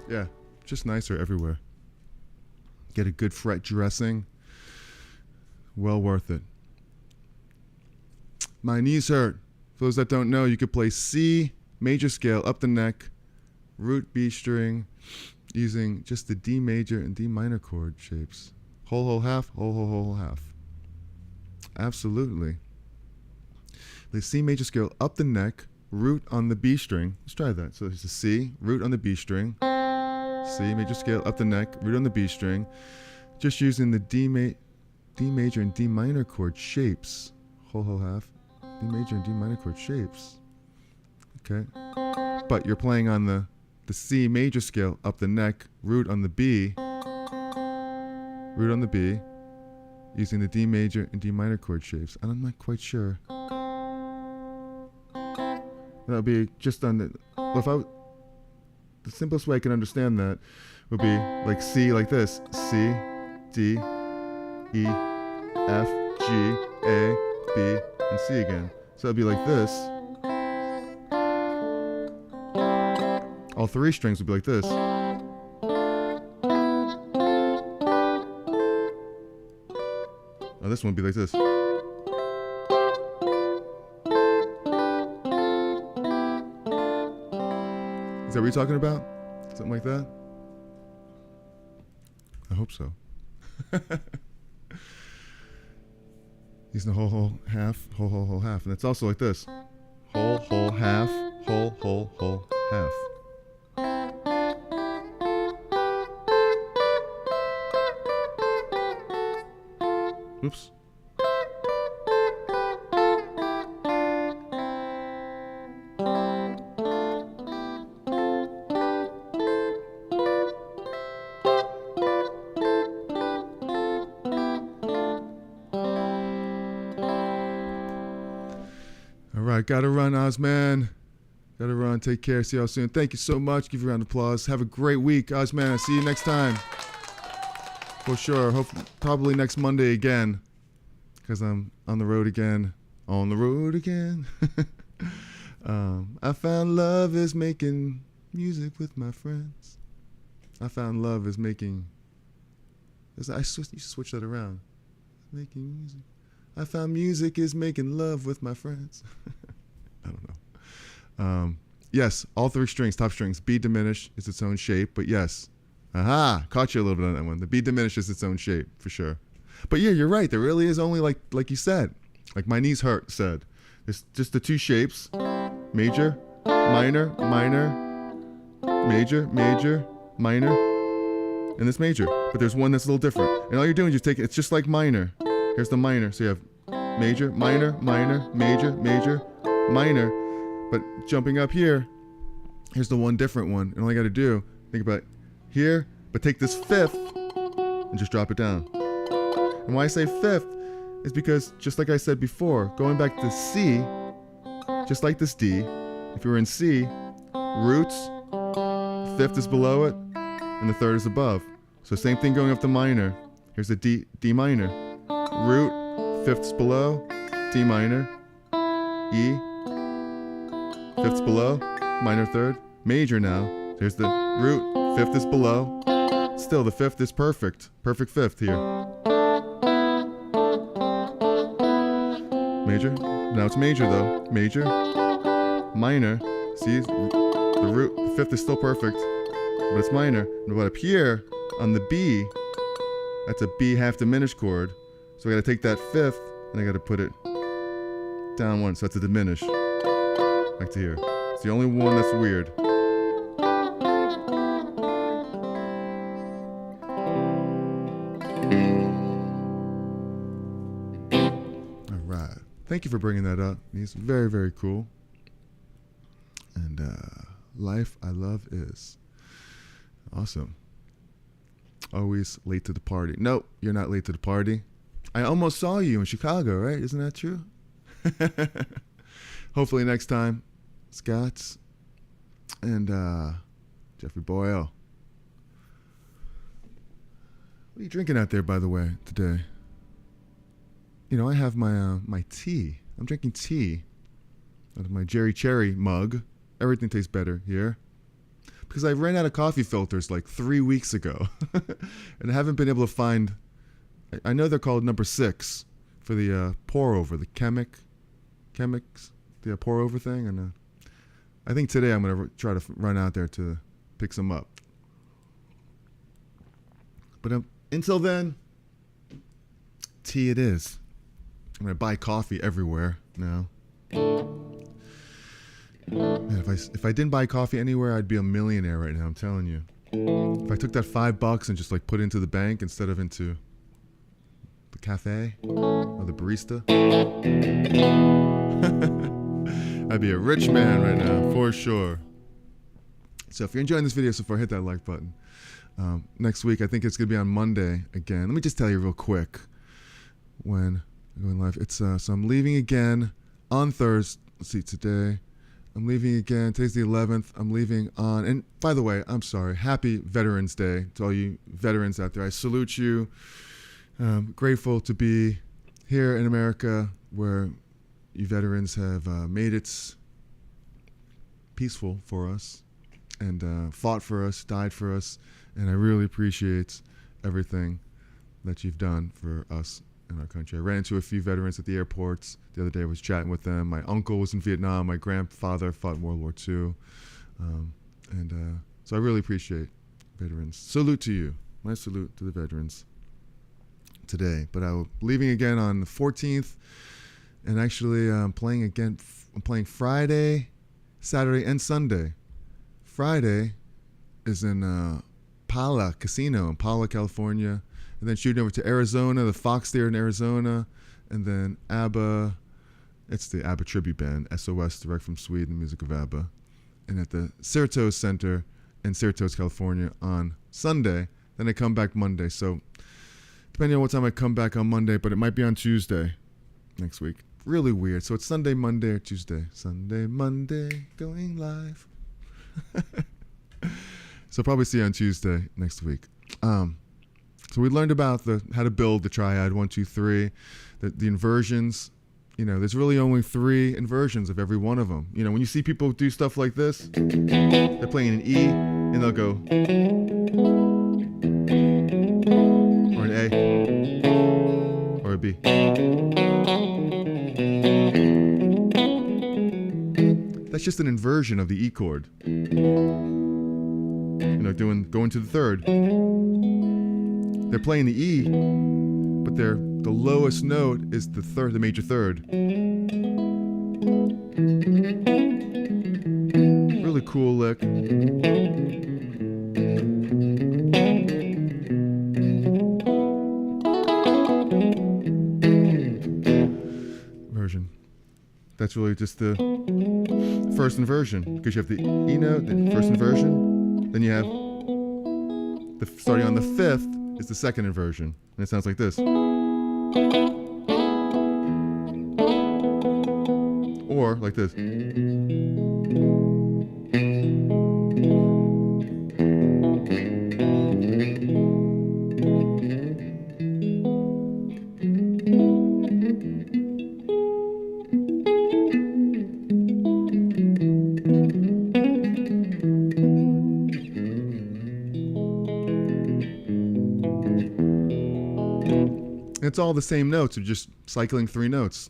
Yeah, just nicer everywhere. Get a good fret dressing. Well worth it. My knees hurt. For those that don't know, you could play C major scale up the neck, root B string, using just the D major and D minor chord shapes. Whole, whole, half, whole, whole, whole, half. Absolutely. The C major scale up the neck, root on the B string. Let's try that. So there's a C, root on the B string. C major scale up the neck, root on the B string. Just using the D major and D minor chord shapes. Whole, whole, half. D major and D minor chord shapes. Okay. But you're playing on the C major scale up the neck, root on the B, using the D major and D minor chord shapes. And I'm not quite sure. That'll be just on the, well, the simplest way I can understand that would be like C like this. C, D, E, F, G, A, B, and C again. So it'd be like this. All 3 strings would be like this. Oh, this one would be like this. Is that what you're talking about? Something like that? I hope so. Using the whole, whole, half, whole, whole, whole, half. And it's also like this. Whole, whole, half, whole, whole, whole, half. Oops. right, gotta run, Ozman. Gotta run. Take care. See y'all soon. Thank you so much. Give you a round of applause. Have a great week, Ozman. I'll see you next time. For sure. Probably next Monday again. Because I'm on the road again. On the road again. I found love is making music with my friends. I found love is making... You should switch that around. Making music. I found music is making love with my friends. I don't know. Yes, all three strings, top strings. B diminished is its own shape, but yes. Aha, caught you a little bit on that one. The B diminished is its own shape, for sure. But yeah, you're right. There really is only, like you said, like my knees hurt said. It's just the two shapes, major, minor, minor, major, major, minor, and this major. But there's one that's a little different. And all you're doing is it's just like minor. Here's the minor. So you have major, minor, minor, major, major, minor. But jumping up here, here's the one different one. And all you got to do, think about here, but take this fifth and just drop it down. And why I say fifth is because, just like I said before, going back to C, just like this D, if you were in C, roots, fifth is below it, and the third is above. So same thing going up to minor. Here's the D minor. Root, fifth's below, D minor, E, fifth's below, minor third, major now. There's the root, fifth is below. Still, the fifth is perfect. Perfect fifth here. Major. Now it's major though. Major, minor. See, the root, the fifth is still perfect, but it's minor. But up here on the B, that's a B half diminished chord. So I gotta take that fifth and I gotta put it down one. So that's a diminish. Back to here. It's the only one that's weird. All right. Thank you for bringing that up. It's very, very cool. And life I love is awesome. Always late to the party. Nope, you're not late to the party. I almost saw you in Chicago, right? Isn't that true? Hopefully next time. Scott and Jeffrey Boyle. What are you drinking out there, by the way, today? You know, I have my my tea. I'm drinking tea out of my Cherry mug. Everything tastes better here. Because I ran out of coffee filters like 3 weeks ago. And I haven't been able to find... I know they're called number 6 for the pour over, the chemics, the pour over thing. And I think today I'm going to try to run out there to pick some up. But until then, tea it is. I'm going to buy coffee everywhere now. Man, if I didn't buy coffee anywhere, I'd be a millionaire right now, I'm telling you. If I took that $5 and just like put it into the bank instead of into the cafe or the barista, I'd be a rich man right now, for sure. So if you're enjoying this video so far, hit that like button. Next week, I think it's going to be on Monday again. Let me just tell you real quick when I'm going live. It's so I'm leaving again on Thursday. Let's see, today. I'm leaving again. Today's the 11th. I'm leaving on... And by the way, I'm sorry. Happy Veterans Day to all you veterans out there. I salute you. Grateful to be here in America where you veterans have made it peaceful for us and fought for us, died for us. And I really appreciate everything that you've done for us in our country. I ran into a few veterans at the airports the other day. I was chatting with them. My uncle was in Vietnam. My grandfather fought in World War II. So I really appreciate veterans. Salute to you. My salute to the veterans today. But I'm leaving again on the 14th. And actually, I'm playing again. I'm playing Friday, Saturday, and Sunday. Friday is in Pala Casino in Pala, California. And then shooting over to Arizona, the Fox Theater in Arizona. And then ABBA, it's the ABBA tribute band, SOS, direct from Sweden, the music of ABBA. And at the Cerritos Center in Cerritos, California on Sunday. Then I come back Monday. So depending on what time I come back on Monday, but it might be on Tuesday next week. really weird. So it's Sunday, Monday, or Tuesday. Sunday, Monday, going live. So probably see you on Tuesday next week. So we learned about how to build the triad 1, 2, 3, the inversions. You know, there's really only 3 inversions of every one of them. You know, when you see people do stuff like this, they're playing an E, and they'll go, or an A, or a B. That's just an inversion of the E chord. You know, going to the third. They're playing the E, but the lowest note is the major third. Really cool lick. Inversion. That's really just the first inversion, because you have the E note, the first inversion, then you have starting on the 5th is the second inversion, and it sounds like this. Or like this. It's all the same notes, you're just cycling 3 notes.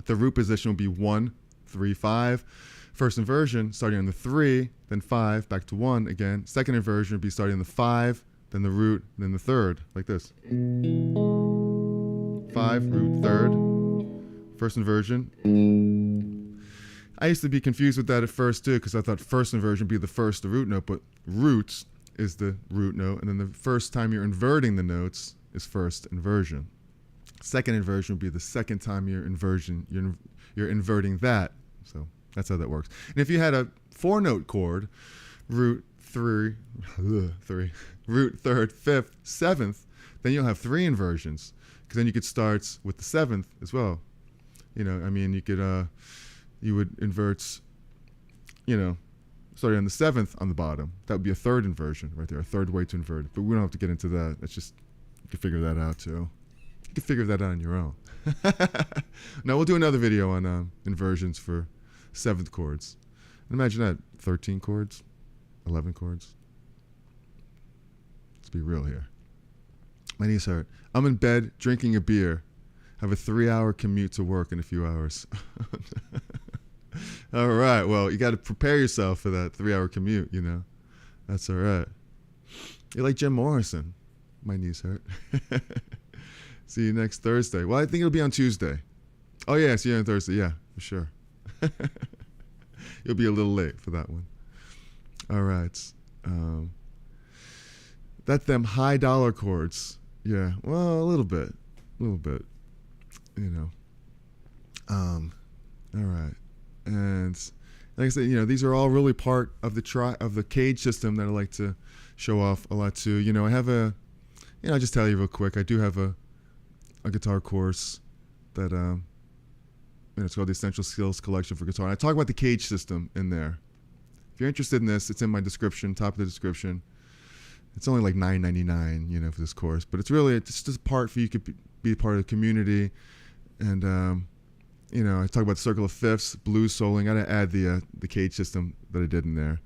The root position will be 1, 3, 5. First inversion starting on the 3, then 5, back to 1 again. Second inversion would be starting on the 5, then the root, then the third, like this. 5, root, third. First inversion. I used to be confused with that at first too, because I thought first inversion would be the root note, but roots is the root note, and then the first time you're inverting the notes is first inversion. Second inversion would be the second time you're inverting that. So that's how that works. And if you had a 4-note chord, root 3, root 3rd, 5th, 7th, then you'll have 3 inversions, because then you could start with the 7th as well. You know, I mean, you would invert, you know, starting on the 7th on the bottom. That would be a 3rd inversion right there, a 3rd way to invert it. But we don't have to get into that. That's just, you can figure that out too. You can figure that out on your own. Now we'll do another video on inversions for 7th chords. And imagine that, 13 chords, 11 chords. Let's be real here. My knees hurt. I'm in bed drinking a beer. Have a 3-hour commute to work in a few hours. All right, well, you got to prepare yourself for that 3-hour commute, you know. That's all right. You're like Jim Morrison. My knees hurt. See you next Thursday. Well, I think it'll be on Tuesday. Oh, yeah, see you on Thursday. Yeah, for sure. You'll be a little late for that one. All right. That's them high dollar chords. Yeah, well, a little bit. You know. All right. And like I said, you know, these are all really part of the C.A.G.E.D system that I like to show off a lot too. You know, I have I'll just tell you real quick. I do have a guitar course that it's called the Essential Skills Collection for Guitar. And I talk about the C.A.G.E.D system in there. If you're interested in this, it's in my description, top of the description. It's only like $9.99, you know, for this course, but it's just a part for you to be part of the community. And you know, I talk about the circle of fifths, blues soloing. I gotta add the C.A.G.E.D system that I did in there.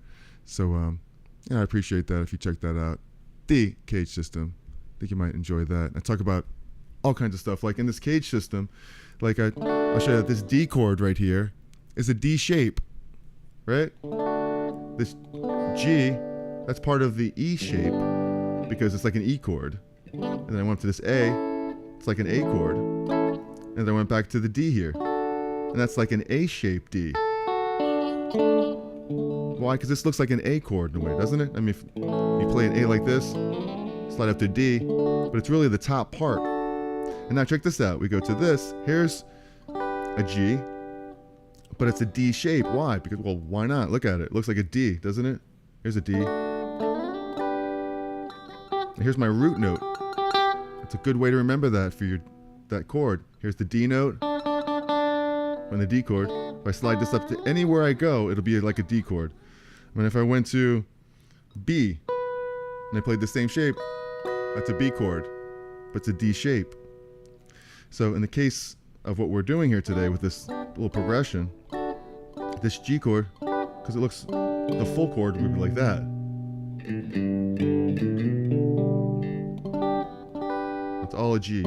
So I appreciate that if you check that out. The C.A.G.E.D system. I think you might enjoy that. I talk about all kinds of stuff. Like in this C.A.G.E.D system, like I'll show you that this D chord right here is a D shape, right? This G, that's part of the E shape because it's like an E chord. And then I went to this A, it's like an A chord. And then I went back to the D here. And that's like an A-shaped D. Why? Because this looks like an A chord in a way, doesn't it? I mean, if you play an A like this, slide up to D, but it's really the top part. And now check this out. We go to this. Here's a G, but it's a D shape. Why? Because, well, why not? Look at it. It looks like a D, doesn't it? Here's a D. And here's my root note. It's a good way to remember that for that chord. Here's the D note. on the D chord. If I slide this up to anywhere I go, it'll be like a D chord. I mean, if I went to B and I played the same shape, that's a B chord, but it's a D shape. So in the case of what we're doing here today with this little progression, this G chord, because it looks, the full chord would be like that. It's all a G.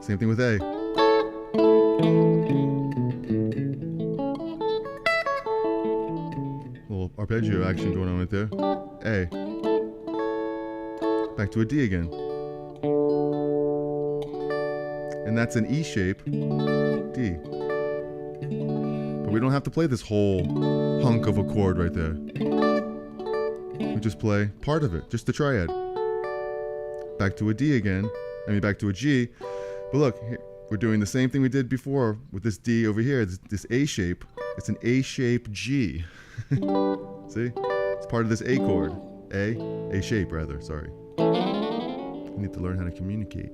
Same thing with A. Little arpeggio action going on right there. A. Back to a D again. And that's an E shape, D. But we don't have to play this whole hunk of a chord right there. We just play part of it, just the triad. Back to a D again, back to a G. But look, here, we're doing the same thing we did before with this D over here, this A shape. It's an A shape G. See? It's part of this A chord. A shape rather, sorry. You need to learn how to communicate.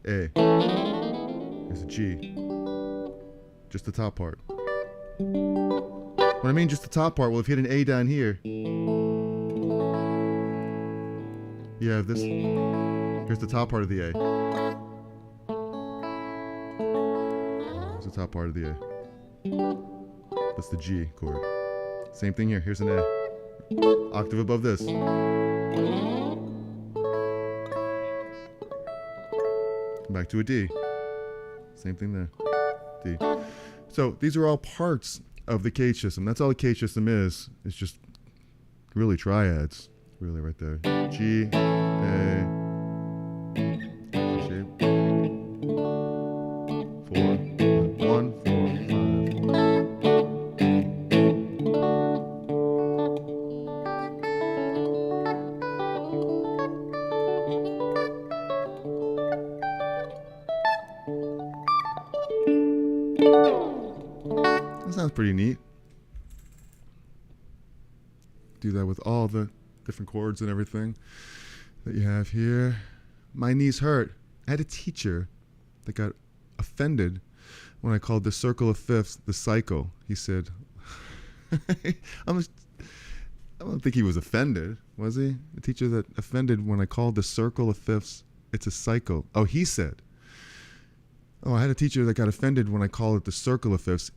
A. Here's a G. Just the top part. When I mean just the top part, well, if you hit an A down here, you have this. Here's the top part of the A. Here's the top part of the A. That's the G chord. Same thing here. Here's an A. Octave above this. Back to a D. Same thing there. D. So these are all parts of the C.A.G.E.D system. That's all the C.A.G.E.D system is. It's just really triads. Really right there. G, A, G shape. 4, 1, 4, 5. That sounds pretty neat. Do that with all the different chords and everything that you have here. My knees hurt. I had a teacher that got offended when I called the circle of fifths the cycle. He said, I don't think he was offended, was he? The teacher that offended when I called the circle of fifths, it's a cycle. Oh, he said, I had a teacher that got offended when I called it the circle of fifths.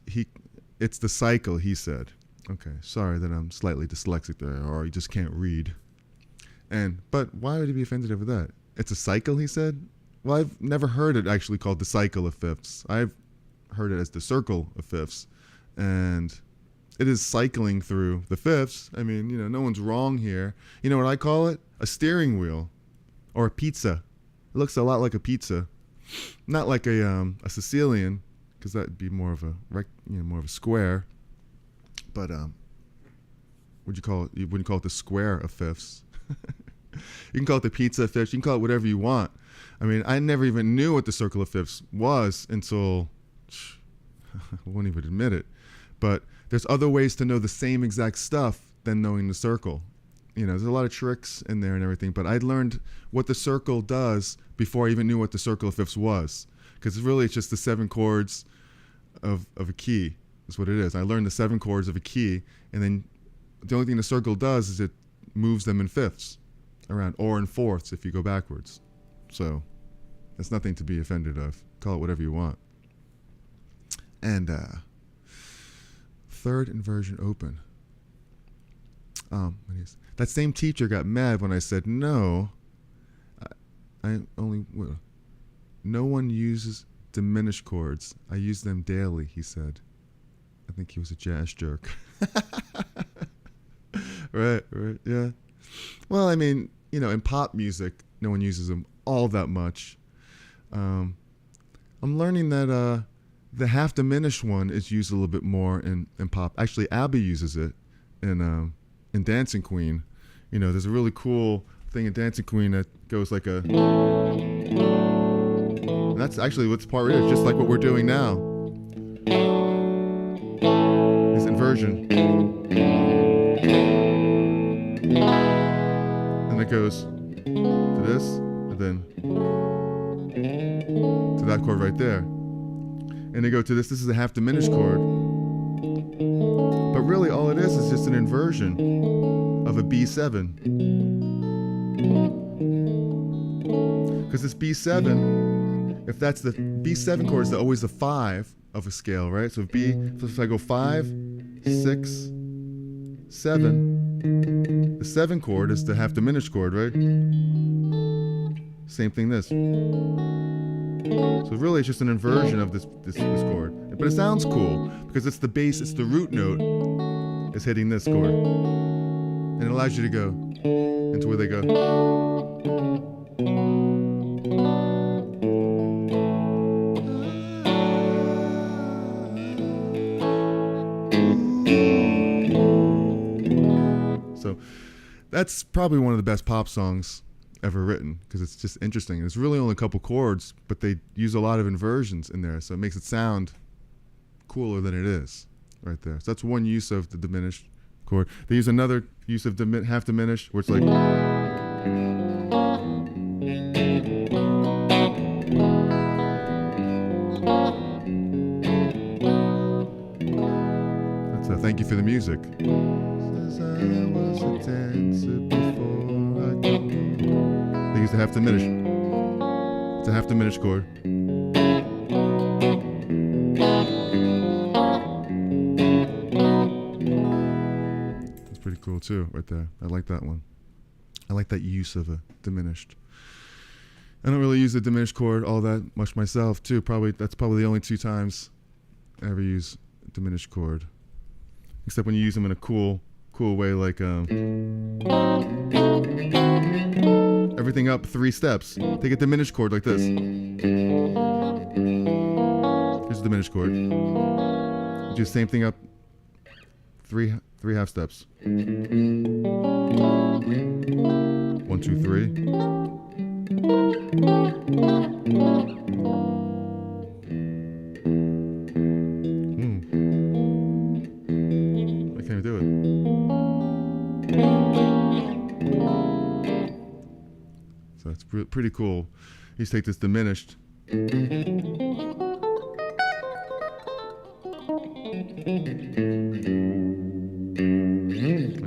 It's the cycle, he said. Okay, sorry that I'm slightly dyslexic there, or you just can't read. But why would he be offended over that? It's a cycle, he said? Well, I've never heard it actually called the cycle of fifths. I've heard it as the circle of fifths. And it is cycling through the fifths. I mean, no one's wrong here. You know what I call it? A steering wheel. Or a pizza. It looks a lot like a pizza. Not like a Sicilian, because that'd be more of a more of a square. But what'd you call it? You wouldn't call it the square of fifths. You can call it the pizza of fifths. You can call it whatever you want. I mean, I never even knew what the circle of fifths was until I won't even admit it. But there's other ways to know the same exact stuff than knowing the circle. There's a lot of tricks in there and everything. But I learned what the circle does before I even knew what the circle of fifths was. Because really, it's just the 7 chords of a key. That's what it is. I learned the 7 chords of a key, and then the only thing the circle does is it moves them in fifths around, or in fourths if you go backwards. So that's nothing to be offended of. Call it whatever you want. And third inversion open. That same teacher got mad when I said no. No one uses diminished chords. I use them daily, he said. I think he was a jazz jerk. Right, yeah. Well, I mean, in pop music, no one uses them all that much. I'm learning that the half diminished one is used a little bit more in pop. Actually, Abby uses it in Dancing Queen. There's a really cool thing in Dancing Queen that goes like a... And that's actually what this part is, just like what we're doing now. This inversion. And it goes to this, and but then to that chord right there. And they go to this. This is a half diminished chord. But really all it is just an inversion of a B7. Because this B7, if that's the B7 chord is always the 5 of a scale, right? So if I go 5, 6, 7, the 7 chord is the half diminished chord, right? Same thing this. So really it's just an inversion of this chord. But it sounds cool because it's the bass, it's the root note is hitting this chord. And it allows you to go into where they go. So that's probably one of the best pop songs ever written because it's just interesting. It's really only a couple chords, but they use a lot of inversions in there, so it makes it sound cooler than it is right there. So that's one use of the diminished chord. They use another use of half diminished where it's like that's a thank you for the music. Says I was a dancer before I come. They use the half diminished. It's a half diminished chord. That's pretty cool too, right there. I like that one. I like that use of a diminished. I don't really use the diminished chord all that much myself too. That's probably the only 2 times I ever use a diminished chord. Except when you use them in a cool way, like everything up 3 steps. Take a diminished chord like this. Here's a diminished chord. Do the same thing up 3 half steps. 1, 2, 3. I can't even do it. So it's pretty cool. You just take this diminished. I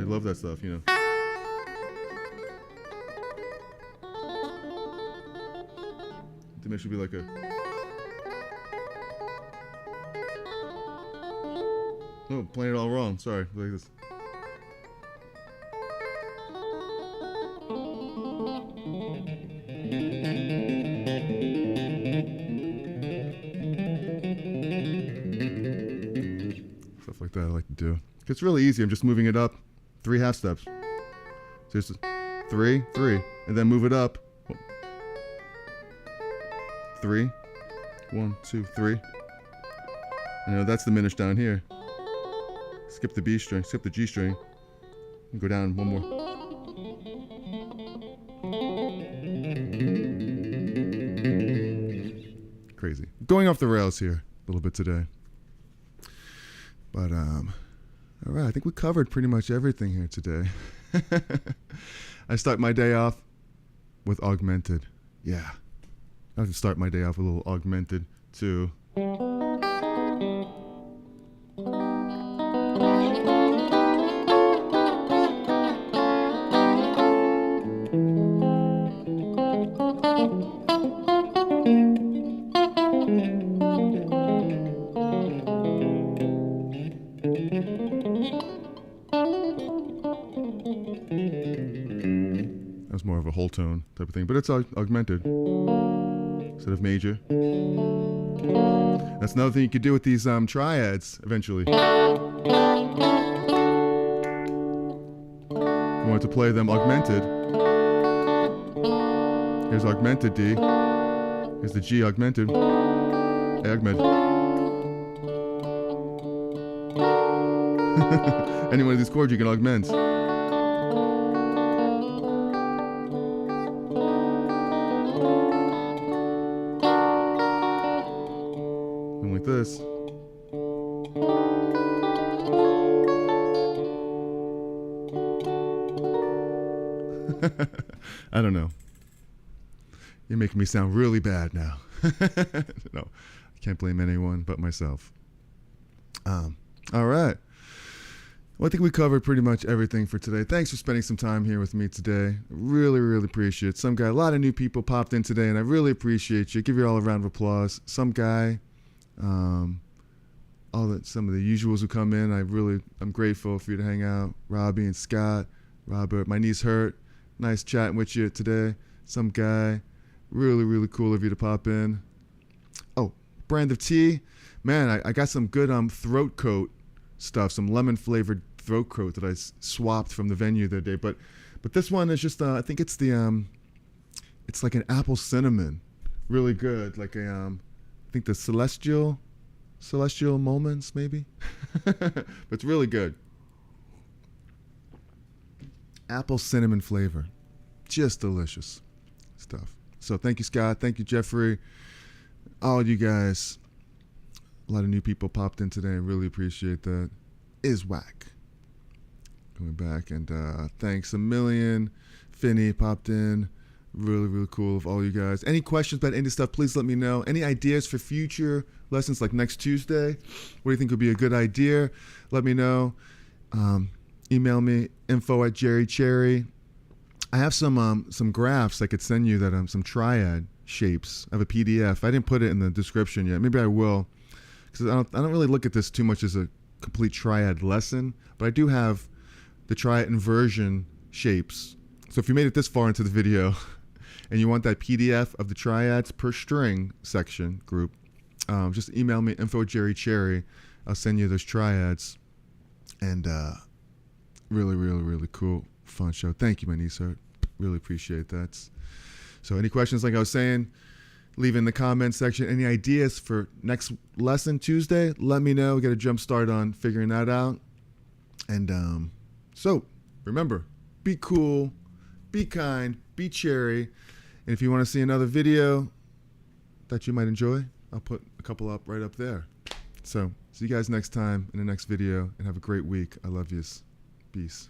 love that stuff, you know. Diminished should be like a. Oh, playing it all wrong. Sorry. Like this. Stuff like that I like to do. It's really easy. I'm just moving it up 3 half steps. So just 3, 3, and then move it up. 3, 1, 2, 3. And that's diminished down here. Skip the B string, skip the G string, and go down one more. Crazy. Going off the rails here a little bit today. But all right, I think we covered pretty much everything here today. I start my day off with augmented. Yeah. I have to start my day off with a little augmented too. That's more of a whole tone type of thing, but it's augmented instead of major. That's another thing you could do with these triads eventually. If you wanted to play them augmented, here's augmented D, here's the G augmented, A augmented. Any one of these chords you can augment. And like this. I don't know. You're making me sound really bad now. No, I can't blame anyone but myself. All right. Well, I think we covered pretty much everything for today. Thanks for spending some time here with me today. Really, really appreciate it. A lot of new people popped in today, and I really appreciate you. Give you all a round of applause. Some guy, some of the usuals who come in, I'm grateful for you to hang out. Robbie and Scott, Robert, my niece Hurt, nice chatting with you today. Some guy, really, really cool of you to pop in. Oh, brand of tea. Man, I got some good throat coat stuff, some lemon flavored throat coat that I swapped from the venue the other day. But this one is just I think it's it's like an apple cinnamon, really good. Like I think the celestial moments maybe, but it's really good. Apple cinnamon flavor, just delicious stuff. So thank you, Scott. Thank you, Jeffrey. All you guys. A lot of new people popped in today. I really appreciate that. Is whack. Going back, and thanks a million. Finney popped in. Really, really cool of all you guys. Any questions about any stuff, please let me know. Any ideas for future lessons like next Tuesday? What do you think would be a good idea? Let me know. Email me, info@Cherry. I have some graphs I could send you that some triad shapes. I have a PDF. I didn't put it in the description yet. Maybe I will. Because I don't really look at this too much as a complete triad lesson, but I do have the triad inversion shapes. So if you made it this far into the video and you want that PDF of the triads per string section group, just email me, info@Cherry. I'll send you those triads. And really, really, really cool, fun show. Thank you, my niece. Really appreciate that. So any questions, like I was saying, leave in the comments section. Any ideas for next lesson Tuesday? Let me know. We got a jump start on figuring that out. And so remember, be cool, be kind, be cherry. And if you want to see another video that you might enjoy, I'll put a couple up right up there. So see you guys next time in the next video, and have a great week. I love yous. Peace.